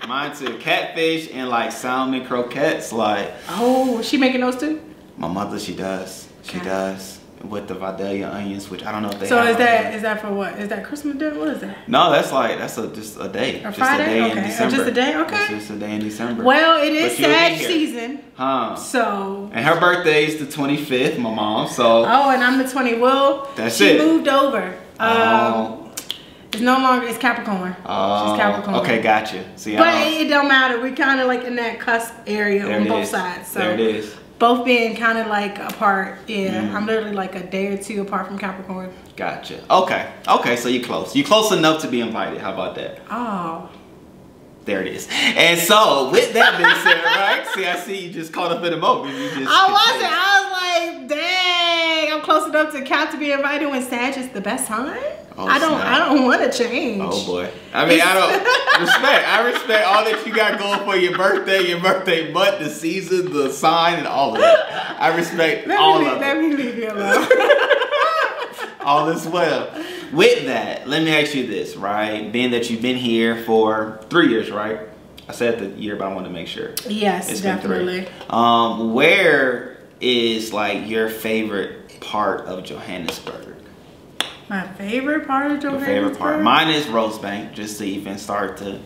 good. Mine too. Catfish and like salmon croquettes, like. Oh, she making those too? My mother, she does. She does. With the Vidalia onions, which I don't know if they so have. Is that for what? Is that Christmas dinner? What is that? No, that's just a day. A Friday? In December. Just a day? Okay. It's just a day in December. Well, it is sad season. So. And her birthday is the 25th, my mom, so. Oh, and I'm the 20th. Well, she moved over. It's no longer, it's Capricorn. She's Capricorn. Okay, gotcha. See, but it don't matter. We're kind of like in that cusp area on both sides. So. There it is. Both being kind of like apart. Yeah, I'm literally like a day or two apart from Capricorn. Gotcha. Okay, so you're close. You're close enough to be invited. How about that? Oh. There it is. And so, with that being said, right? See, I see you just caught up in the moment. I was like, dang, I'm close enough to Cap to be invited when Sag is the best time. Oh, I don't want to change. Oh boy. I mean, I respect all that you got going for your birthday month, the season, the sign, and all of that. I respect all of it. Let me leave you alone. All is well. With that, let me ask you this, right? Being that you've been here for 3 years, right? I said the year, but I want to make sure. Yes, it's definitely. Been 3. Where is like your favorite part of Johannesburg? My favorite part of Johannesburg? Your favorite part. Mine is Rosebank, just to even start to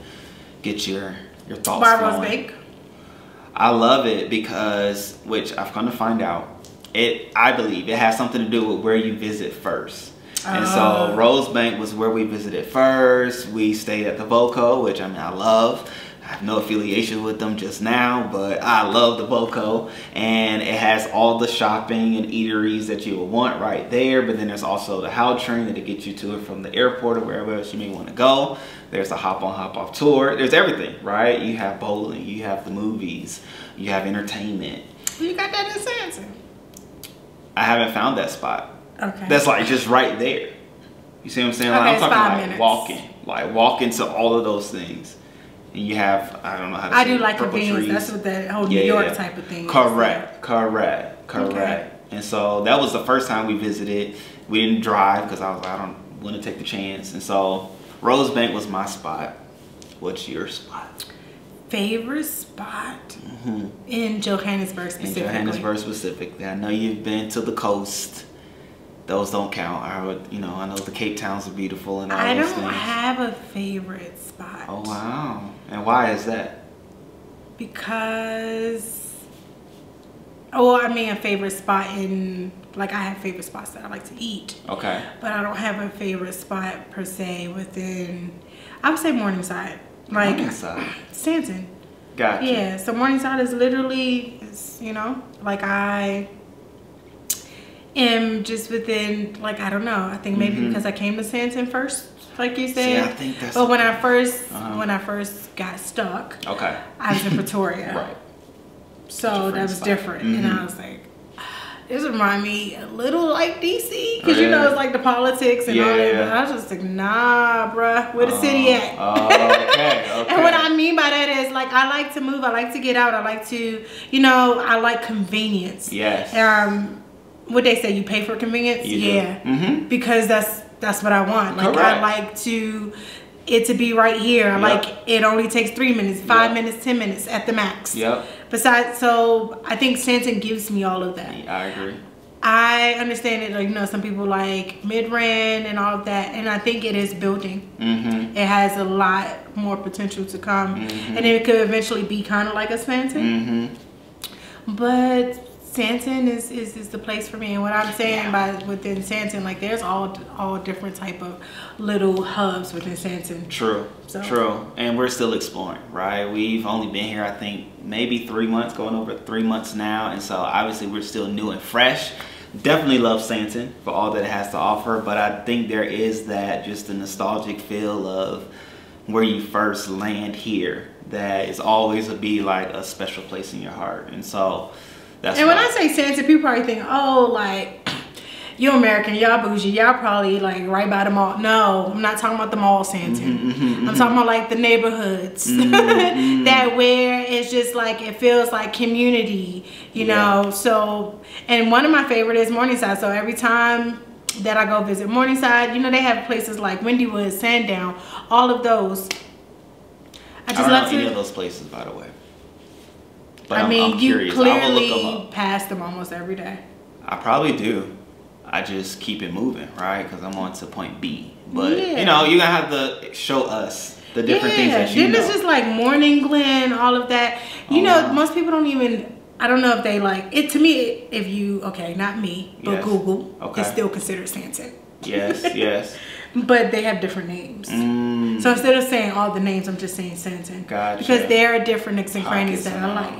get your thoughts Why flowing. Rosebank? I love it because, which I've come to find out, I believe it has something to do with where you visit first. And so Rosebank was where we visited first. We stayed at the Voco, which I mean, I love. I have no affiliation with them just now, but I love the Voco, and it has all the shopping and eateries that you would want right there. But then there's also the How train that'll get you to it from the airport or wherever else you may want to go. There's a hop on, hop off tour. There's everything, right? You have bowling, you have the movies, you have entertainment. You got that in Sanson? I haven't found that spot. Okay. That's like just right there. You see what I'm saying? Like, okay, I'm talking 5 like minutes. walking to all of those things. And you have, I don't know how to say I do like purple convenience. trees. That's what that whole New York type of thing Correct. is. Okay. And so that was the first time we visited. We didn't drive because I was like, I don't want to take the chance. And so Rosebank was my spot. What's your spot? Favorite spot in Johannesburg specifically? In Johannesburg specifically. I know you've been to the coast. Those don't count. I know the Cape Towns are beautiful and all those things. I don't have a favorite spot. Oh wow! And why is that? Because, I mean, a favorite spot in, like, I have favorite spots that I like to eat. Okay. But I don't have a favorite spot per se within. I would say Morningside. Like Morningside. Stanton. Gotcha. Yeah. So Morningside is literally, like I am just within, like, I don't know. I think maybe because I came to Santon first, like you said. Yeah, I think that's. But when I first got stuck, okay, I was in Pretoria. Right. So that was different, and I was like, this remind me a little like DC, because it's like the politics and all that. But I was just like, nah, bruh, where the city at? Okay. And what I mean by that is, like, I like to move. I like to get out. I like to, I like convenience. Yes. What they say, you pay for convenience? Because that's what I want. Like, I like it to be right here. Like, it only takes 3 minutes, 5 minutes, 10 minutes at the max. So I think Santon gives me all of that. I agree. I understand it, like, some people like Midrand and all of that, and I think it is building. It has a lot more potential to come, and it could eventually be kind of like a Santon. But Santon is the place for me, and what I'm saying by within Santon, like, there's all different type of little hubs within Santon. True. And we're still exploring, right? We've only been here, I think, maybe 3 months, going over 3 months now, and so obviously we're still new and fresh. Definitely love Santon for all that it has to offer, but I think there is that just a nostalgic feel of where you first land here that is always be like a special place in your heart, and so. And when I say Santon, people probably think, oh, like, you American, y'all bougie, y'all probably like right by the mall. No, I'm not talking about the mall Santon. I'm talking about like the neighborhoods that where it's just like, it feels like community, you know. So, and one of my favorite is Morningside. So every time that I go visit Morningside, they have places like Windywood, Sandown, all of those. I don't know any of those places, by the way. But I'm you curious. clearly pass them almost every day. I probably do. I just keep it moving, right? Because I'm on to point B. But, you're going to have to show us the different things that you know. Then it's just like Morning Glen, all of that. Most people don't even, I don't know if they like, it to me, if you, not me, but Google, it's still considered Santon. Yes. But they have different names. So instead of saying all the names, I'm just saying Santon. Gotcha. Because there are different nooks and crannies that I like.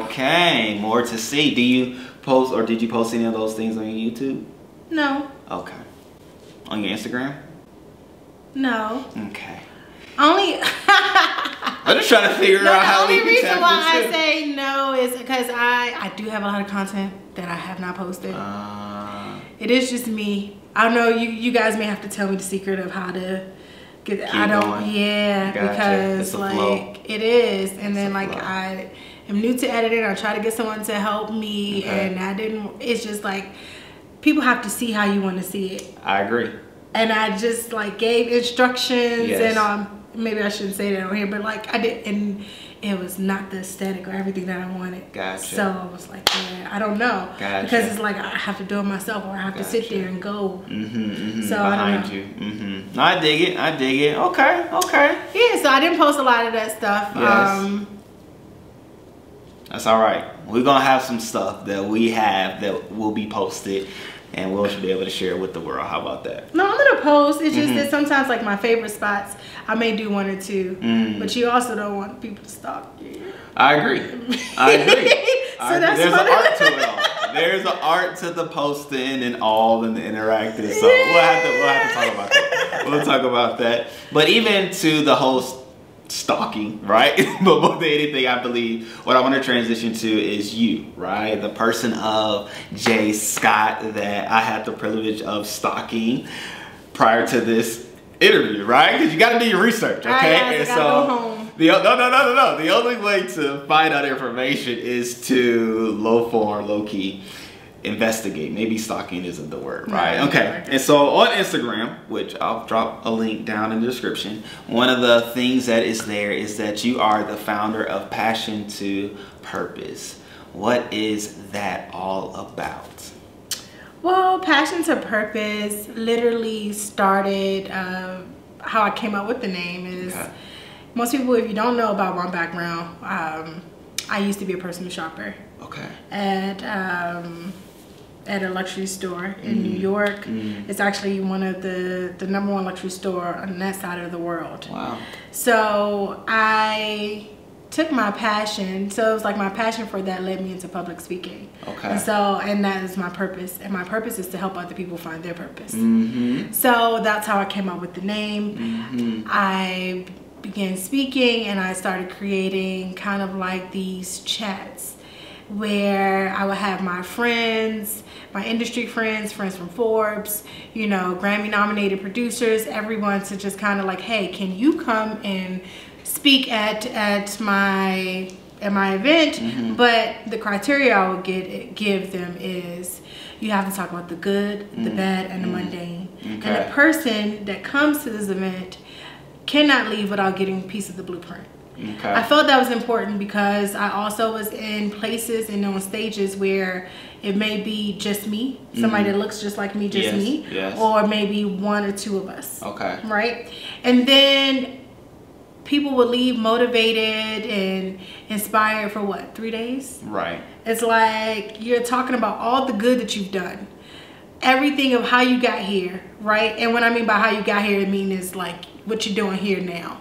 Okay. More to see. Do you post, or did you post any of those things on your YouTube? No. Okay. On your Instagram? No. Okay. I'm just trying to figure out how we can tap into. The only reason why I say no is because I do have a lot of content that I have not posted. It is just me I know you guys may have to tell me the secret of how to get. Gotcha. Because like it is, and then like I am new to editing. I try to get someone to help me, and I didn't. It's just like people have to see how you want to see it. I agree. And I just like gave instructions, and maybe I shouldn't say that on here, but like I did, and it was not the aesthetic or everything that I wanted. Gotcha. So I was like, yeah, I don't know. Gotcha. Because it's like I have to do it myself, or I have to sit there and go. So behind you. I dig it. I dig it. Okay. Yeah. So I didn't post a lot of that stuff. Yes. That's all right. We're gonna have some stuff that we have that will be posted, and we'll be able to share with the world. How about that? No, I'm gonna post. It's just that sometimes, like my favorite spots, I may do one or two, but you also don't want people to stalk you. I agree. I agree. So there's an art to it all. There's an art to the posting and all and the interacting. So we'll have to talk about that. We'll talk about that. But even to the whole stalking, right? But more than anything, I believe what I want to transition to is you, right? The person of Jae Scott that I had the privilege of stalking prior to this interview, right? Because you got to do your research, okay? And so go home. No. The only way to find out information is to low key investigate. Maybe stalking isn't the word, right? Okay. And so on Instagram, which I'll drop a link down in the description, one of the things that is there is that you are the founder of Passion to Purpose. What is that all about? Well, Passion to Purpose literally started, how I came up with the name is, most people, if you don't know about my background, I used to be a personal shopper. Okay. At a luxury store in New York. It's actually one of the #1 luxury store on that side of the world. Wow. So I took my passion, so it was like my passion for that led me into public speaking. Okay. And that is my purpose, and my purpose is to help other people find their purpose. So that's how I came up with the name. I began speaking, and I started creating kind of like these chats where I would have my friends, my industry friends from Forbes, you know, Grammy nominated producers, everyone to just kind of like, hey, can you come and speak at my event? But the criteria I would give them is you have to talk about the good, the bad, and the mundane. And the person that comes to this event cannot leave without getting a piece of the blueprint. I felt that was important because I also was in places and on stages where it may be just me, somebody that looks just like me, me, or maybe one or two of us. Right? And then people would leave motivated and inspired for what, 3 days? Right. It's like you're talking about all the good that you've done, everything of how you got here, right? And what I mean by how you got here, I mean is like what you're doing here now.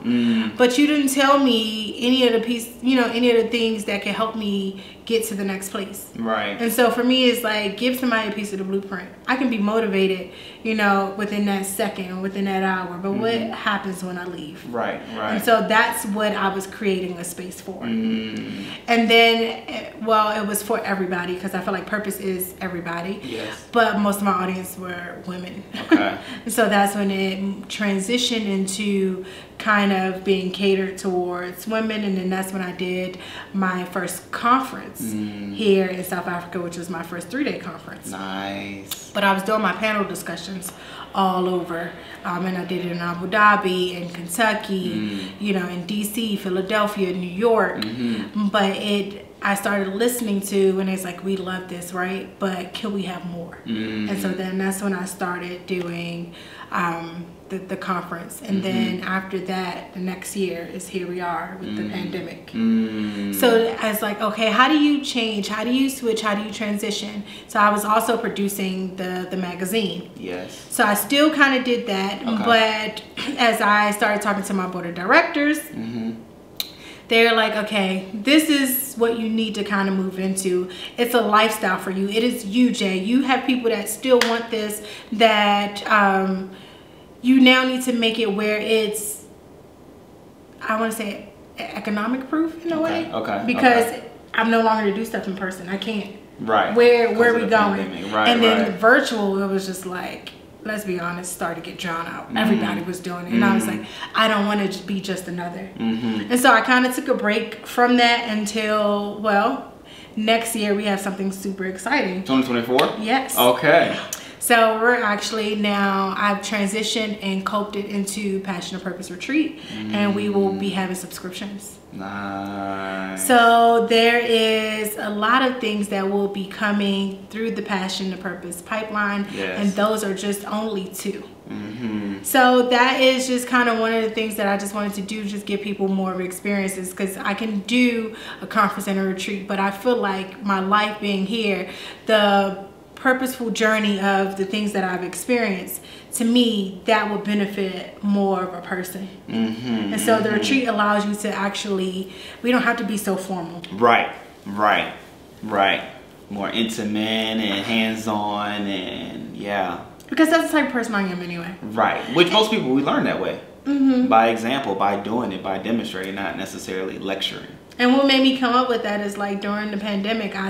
But you didn't tell me any of the things that can help me get to the next place. Right. And so for me, it's like, give somebody a piece of the blueprint. I can be motivated, you know, within that second, within that hour, but what happens when I leave? Right. And so that's what I was creating a space for. And then, well, it was for everybody, because I feel like purpose is everybody. Yes. But most of my audience were women. Okay. And so that's when it transitioned into kind of being catered towards women, and then that's when I did my first conference here in South Africa, which was my first 3-day conference. Nice. But I was doing my panel discussions all over, and I did it in Abu Dhabi, in Kentucky, you know, in DC, Philadelphia, New York. But I started listening to, and it's like, we love this, right? But can we have more? And so then that's when I started doing the conference. And then after that, the next year is here we are with the pandemic. So I was like, okay, how do you change? How do you switch? How do you transition? So I was also producing the magazine. Yes. So I still kind of did that. But as I started talking to my board of directors, they're like, okay, this is what you need to kind of move into. It's a lifestyle for you. It is you, Jae. You have people that still want this, that you now need to make it where it's, I want to say, economic proof in a way. Because I'm no longer to do stuff in person. I can't. Right. Where are we going? Right, and then the virtual, it was just like, let's be honest, started to get drawn out. Everybody was doing it. And I was like, I don't want to be just another. And so I kind of took a break from that until, well, next year we have something super exciting. 2024? Yes. Okay. So we're actually now, I've transitioned and coped it into Passion and Purpose Retreat. And we will be having subscriptions. Nice. So there is a lot of things that will be coming through the Passion and Purpose pipeline, and those are just only 2. So that is just kind of one of the things that I just wanted to do, just give people more of experiences, because I can do a conference and a retreat, but I feel like my life being here, the purposeful journey of the things that I've experienced, to me, that would benefit more of a person. And so the retreat allows you to actually, we don't have to be so formal. Right. More intimate and hands-on, and because that's the type of person I am anyway. Right. Which most people, we learn that way. By example, by doing it, by demonstrating, not necessarily lecturing. And what made me come up with that is, like, during the pandemic, I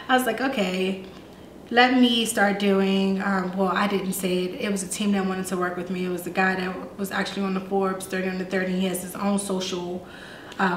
was like, okay, let me start doing, well, I didn't say it. It was a team that wanted to work with me. It was the guy that was actually on the Forbes 30 Under 30. He has his own social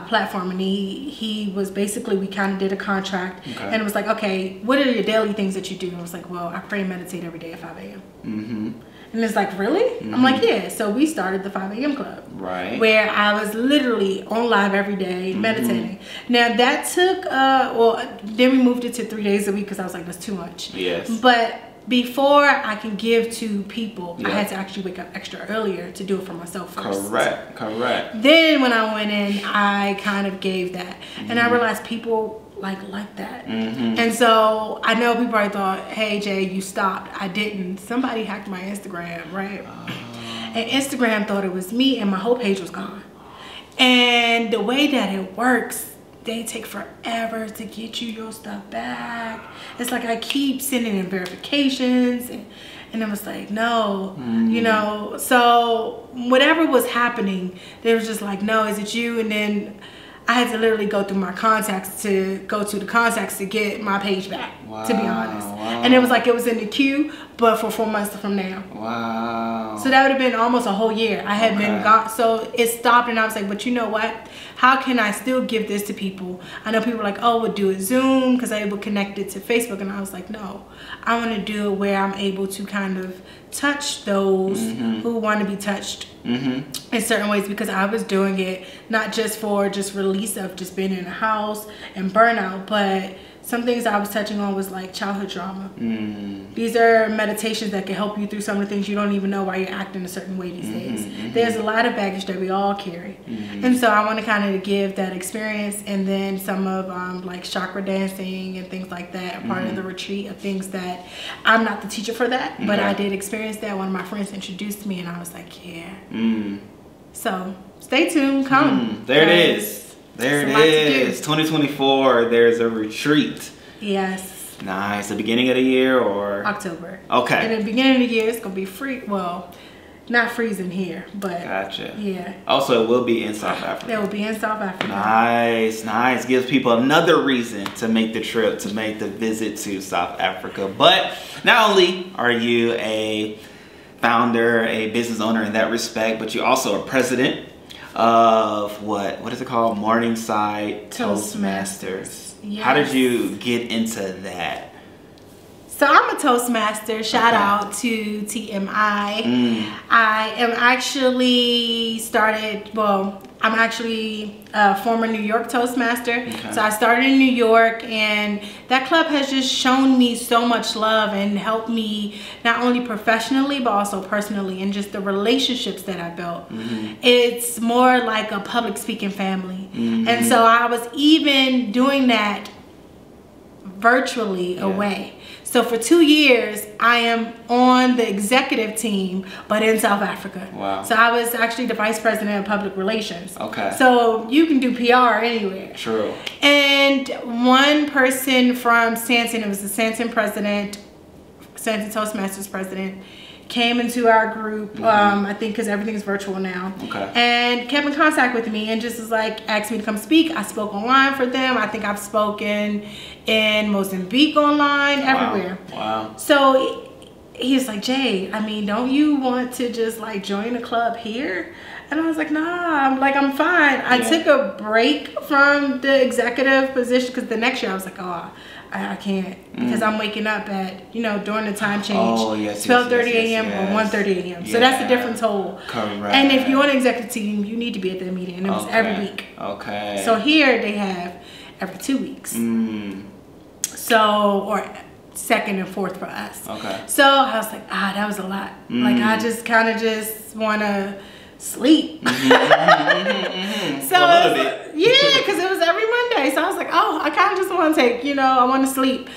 platform, and he was basically, we kind of did a contract, and it was like, okay, what are your daily things that you do? And I was like, well, I pray and meditate every day at 5 a.m. And it's like, really? I'm like, yeah. So we started the 5 a.m. club. Right. Where I was literally on live every day meditating. Now that took, well, then we moved it to 3 days a week because I was like, that's too much. Yes. But before I can give to people, I had to actually wake up extra earlier to do it for myself first. Correct. Then when I went in, I kind of gave that. And I realized people like that. And so I know people probably thought, hey Jay, you stopped. I didn't. Somebody hacked my Instagram, right? And Instagram thought it was me, and my whole page was gone. And the way that it works, they take forever to get you your stuff back. It's like I keep sending in verifications, and I was like, no, you know. So whatever was happening, they was just like, no, is it you? And then I had to literally go through my contacts to get my page back, to be honest. And it was like it was in the queue, but for 4 months from now. Wow. So that would have been almost a whole year. I had been gone. So it stopped, and I was like, but you know what? How can I still give this to people? I know people were like, oh, we'll do it Zoom because I'm able to connect it to Facebook. And I was like, no, I want to do it where I'm able to kind of touch those who want to be touched in certain ways, because I was doing it not just for release of just being in a house and burnout, but some things I was touching on was like childhood trauma. These are meditations that can help you through some of the things you don't even know why you're acting a certain way these days. There's a lot of baggage that we all carry. And so I want to kind of give that experience, and then some of like chakra dancing and things like that, part of the retreat, of things that I'm not the teacher for that, but I did experience that. One of my friends introduced me, and I was like, yeah. So stay tuned, come. There it is. There it is. 2024. There's a retreat. Yes. Nice. The beginning of the year, or October. Okay. And at the beginning of the year, it's gonna be free. Well, not freezing here, but gotcha. Yeah. Also, it will be in South Africa. It will be in South Africa. Nice. Gives people another reason to make the trip, to make the visit to South Africa. But not only are you a founder, a business owner in that respect, but you're also a president of what is it called? Morningside Toastmasters. Yes. How did you get into that? So I'm a Toastmaster. Shout out to TMI. I am actually I'm actually a former New York Toastmaster. So I started in New York, and that club has just shown me so much love and helped me not only professionally but also personally, and just the relationships that I built. It's more like a public speaking family. And so I was even doing that virtually away. So for 2 years, I am on the executive team, but in South Africa. Wow. So I was actually the vice president of public relations. Okay. So you can do PR anywhere. True. And one person from Stanton, it was the Stanton president, Stanton Toastmasters president, came into our group, I think because everything's virtual now, and kept in contact with me and just was like, asked me to come speak. I spoke online for them. I think I've spoken in Mozambique online, everywhere. Wow. So he's like, Jay, I mean, don't you want to just like join a club here? And I was like, nah, I'm fine. I took a break from the executive position because the next year I was like, oh, I can't, because I'm waking up at, you know, during the time change, 12:30 a.m. or 1:30 a.m. So that's a different toll. Correct. And if you're on the executive team, you need to be at that meeting, and it was every week. Okay. So here they have every 2 weeks. So, or second and fourth for us. Okay. So I was like, that was a lot. Like I just kind of just want to sleep. So a little bit. Yeah, because it was every Monday. So I was like, oh, I kind of just want to take, you know, I want to sleep.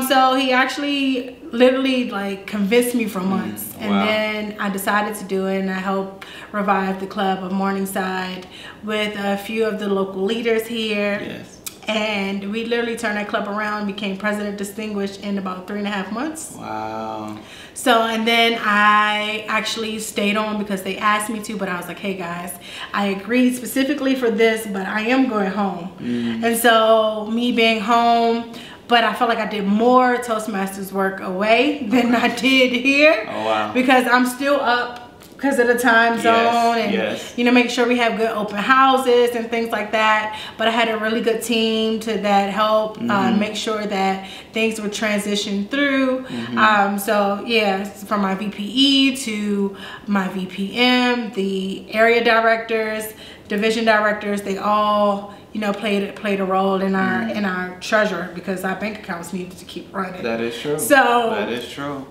So he actually literally like convinced me for months. And then I decided to do it, and I helped revive the club of Morningside with a few of the local leaders here. Yes. And we literally turned that club around, became president distinguished in about 3.5 months. Wow. So, and then I actually stayed on because they asked me to, but I was like, hey guys, I agreed specifically for this, but I am going home. And so me being home, but I felt like I did more Toastmasters work away than I did here. Oh, wow. Because I'm still up because of the time zone, and you know, make sure we have good open houses and things like that. But I had a really good team that helped make sure that things would transition through. So yeah, from my VPE to my VPM, the area directors, division directors, they all, you know, played a role in our treasurer, because our bank accounts needed to keep running. That is true. So that is true.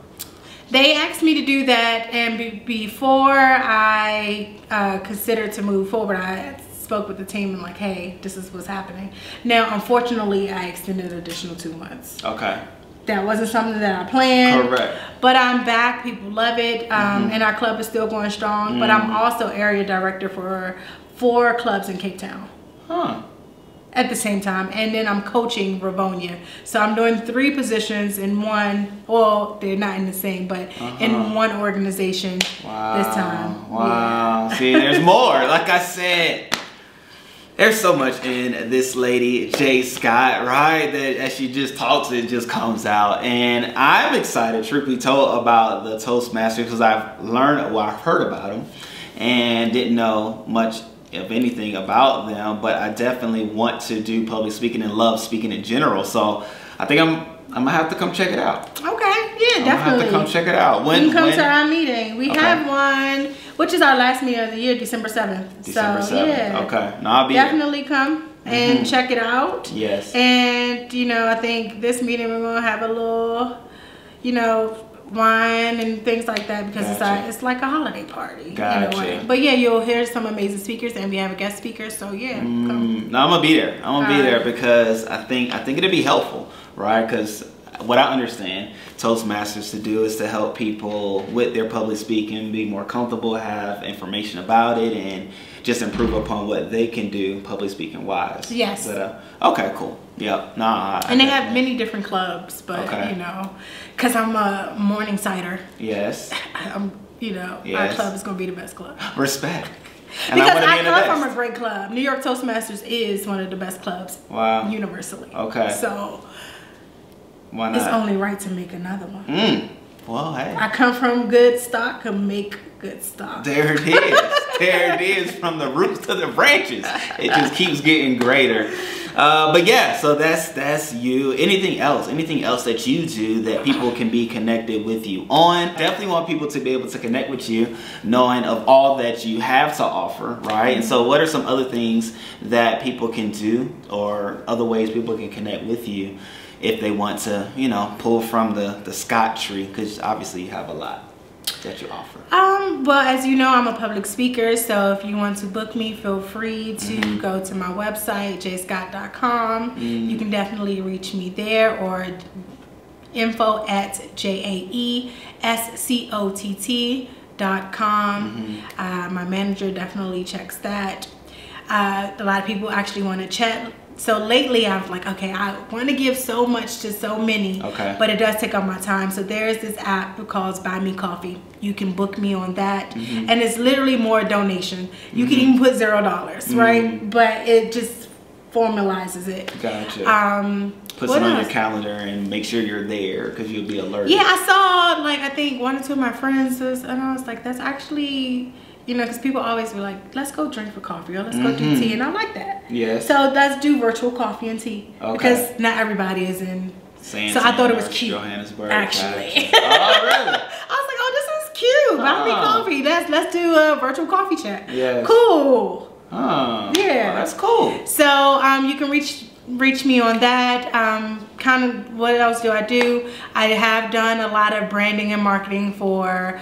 They asked me to do that, and before I considered to move forward, I spoke with the team and like, hey, this is what's happening. Now, unfortunately, I extended an additional 2 months. Okay. That wasn't something that I planned. Correct. But I'm back. People love it. And our club is still going strong. But I'm also area director for 4 clubs in Cape Town. Huh. At the same time, and then I'm coaching Ravonia. So I'm doing 3 positions in one, well, they're not in the same, but in one organization this time. Wow. Yeah. See, there's more. Like I said, there's so much in this lady, Jae Scott, right? That as she just talks, it just comes out. And I'm excited, truth be told, about the Toastmasters, because I've learned, well, I've heard about them and didn't know much of anything about them, but I definitely want to do public speaking and love speaking in general. So I think I'm gonna have to come check it out. Okay, yeah, definitely. I'm gonna have to come check it out. When you can come to our meeting. We have one, which is our last meeting of the year, December 7th. December 7th. Yeah. Okay, no, I'll be definitely there. Come and check it out. Yes. And you know, I think this meeting we're gonna have a little, you know, wine and things like that, because it's like a holiday party in a way. But yeah, you'll hear some amazing speakers, and we have a guest speaker. So yeah, come. No, I'm gonna be there. I'm gonna be there because I think it'll be helpful, right? Because what I understand Toastmasters to do is to help people with their public speaking be more comfortable, have information about it, and just improve upon what they can do public speaking wise. Yes. But, okay, cool. Yep. Nah. And they have many different clubs, but you know, because I'm a Morningsider. Yes. You know, our club is gonna be the best club. Respect. And because I come from a great club. New York Toastmasters is one of the best clubs. Wow. Universally. Okay. So why not? It's only right to make another one. Well, hey. I come from good stock and make good stock. There it is. There it is, from the roots to the branches. It just keeps getting greater. But yeah, so that's you. Anything else that you do that people can be connected with you on? Definitely want people to be able to connect with you, knowing of all that you have to offer, right? And so what are some other things that people can do, or other ways people can connect with you if they want to, you know, pull from the Scott tree, because obviously you have a lot that you offer? Well, as you know, I'm a public speaker, so if you want to book me, feel free to go to my website, jaescott.com. You can definitely reach me there, or info@jaescott.com. My manager definitely checks that. A lot of people actually want to chat. So lately I'm like, okay, I want to give so much to so many, but it does take up my time. So there's this app called Buy Me Coffee. You can book me on that, and it's literally more donation. You can even put $0, right? But it just formalizes it. Gotcha. Puts it on your calendar and make sure you're there because you'll be alerted. Yeah, I saw like I think 1 or 2 of my friends and I was like, that's actually, you know, because people always be like, let's go drink for coffee or let's go do tea, and I like that. Yes. So let's do virtual coffee and tea because not everybody is in. So I thought it was cute. Johannesburg, actually. Oh, really? I was like, oh, this is cute. Buy me coffee. Let's do a virtual coffee chat. Yes. Cool. Oh, yeah, well, that's cool. So you can reach me on that. Kind of what else do? I have done a lot of branding and marketing for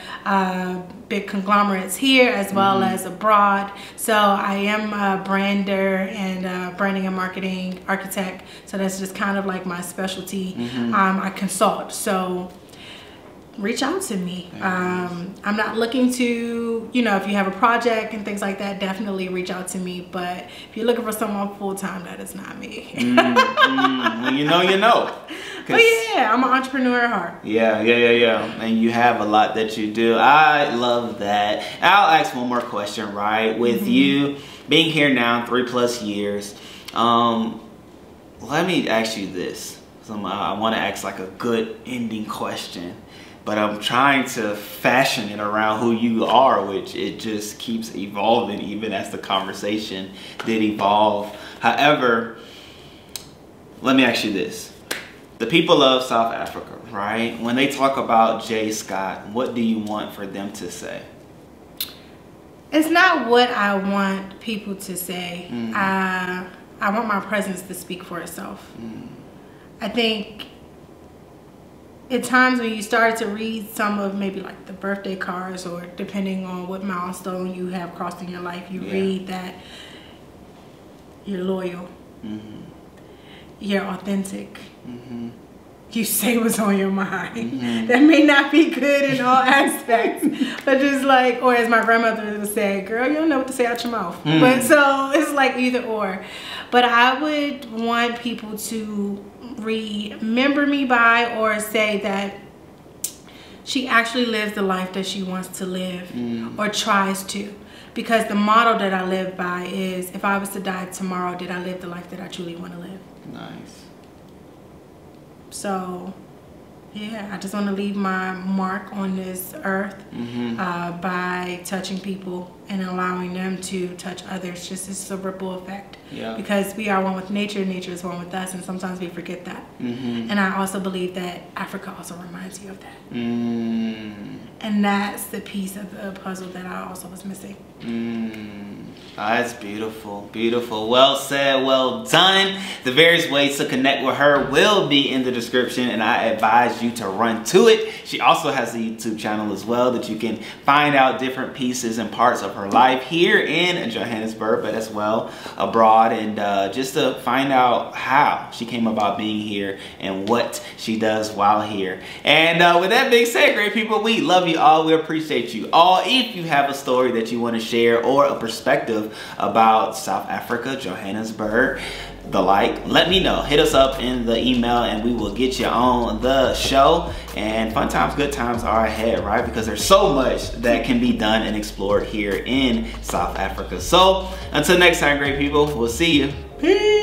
big conglomerates here as well as abroad. So I am a brander and branding and marketing architect. So that's just kind of like my specialty. I consult. So reach out to me. I'm not looking to, you know, if you have a project and things like that, definitely reach out to me. But if you're looking for someone full-time, that is not me. When you know, you know. But yeah, I'm an entrepreneur at heart. Yeah. And you have a lot that you do. I love that. I'll ask one more question, right? With you being here now 3+ years, let me ask you this. I want to ask like a good ending question. But I'm trying to fashion it around who you are, which it just keeps evolving even as the conversation did evolve. However, let me ask you this. The people of South Africa, right? When they talk about Jae Scott, what do you want for them to say? It's not what I want people to say. I want my presence to speak for itself. I think at times when you start to read some of maybe like the birthday cards or depending on what milestone you have crossed in your life, you read that you're loyal, you're authentic, you say what's on your mind. That may not be good in all aspects, but just like, or as my grandmother would say, girl, you don't know what to say out your mouth. But so it's like either or. But I would want people to remember me by or say that she actually lives the life that she wants to live or tries to, because the motto that I live by is, if I was to die tomorrow, did I live the life that I truly want to live? Nice. So yeah, I just want to leave my mark on this earth by touching people and allowing them to touch others. Just it's a ripple effect. Because we are one with nature, nature is one with us, and sometimes we forget that. And I also believe that Africa also reminds you of that. And that's the piece of the puzzle that I also was missing. That's beautiful, beautiful. Well said, well done. The various ways to connect with her will be in the description, and I advise you to run to it. She also has a YouTube channel as well that you can find out different pieces and parts of her life here in Johannesburg, but as well abroad, and just to find out how she came about being here and what she does while here. And with that being said, great people, we love you all. We appreciate you all. If you have a story that you want to share or a perspective about South Africa, Johannesburg, the like, let me know. Hit us up in the email and we will get you on the show. And fun times, good times are ahead, right? Because there's so much that can be done and explored here in South Africa. So until next time, great people, we'll see you. Peace.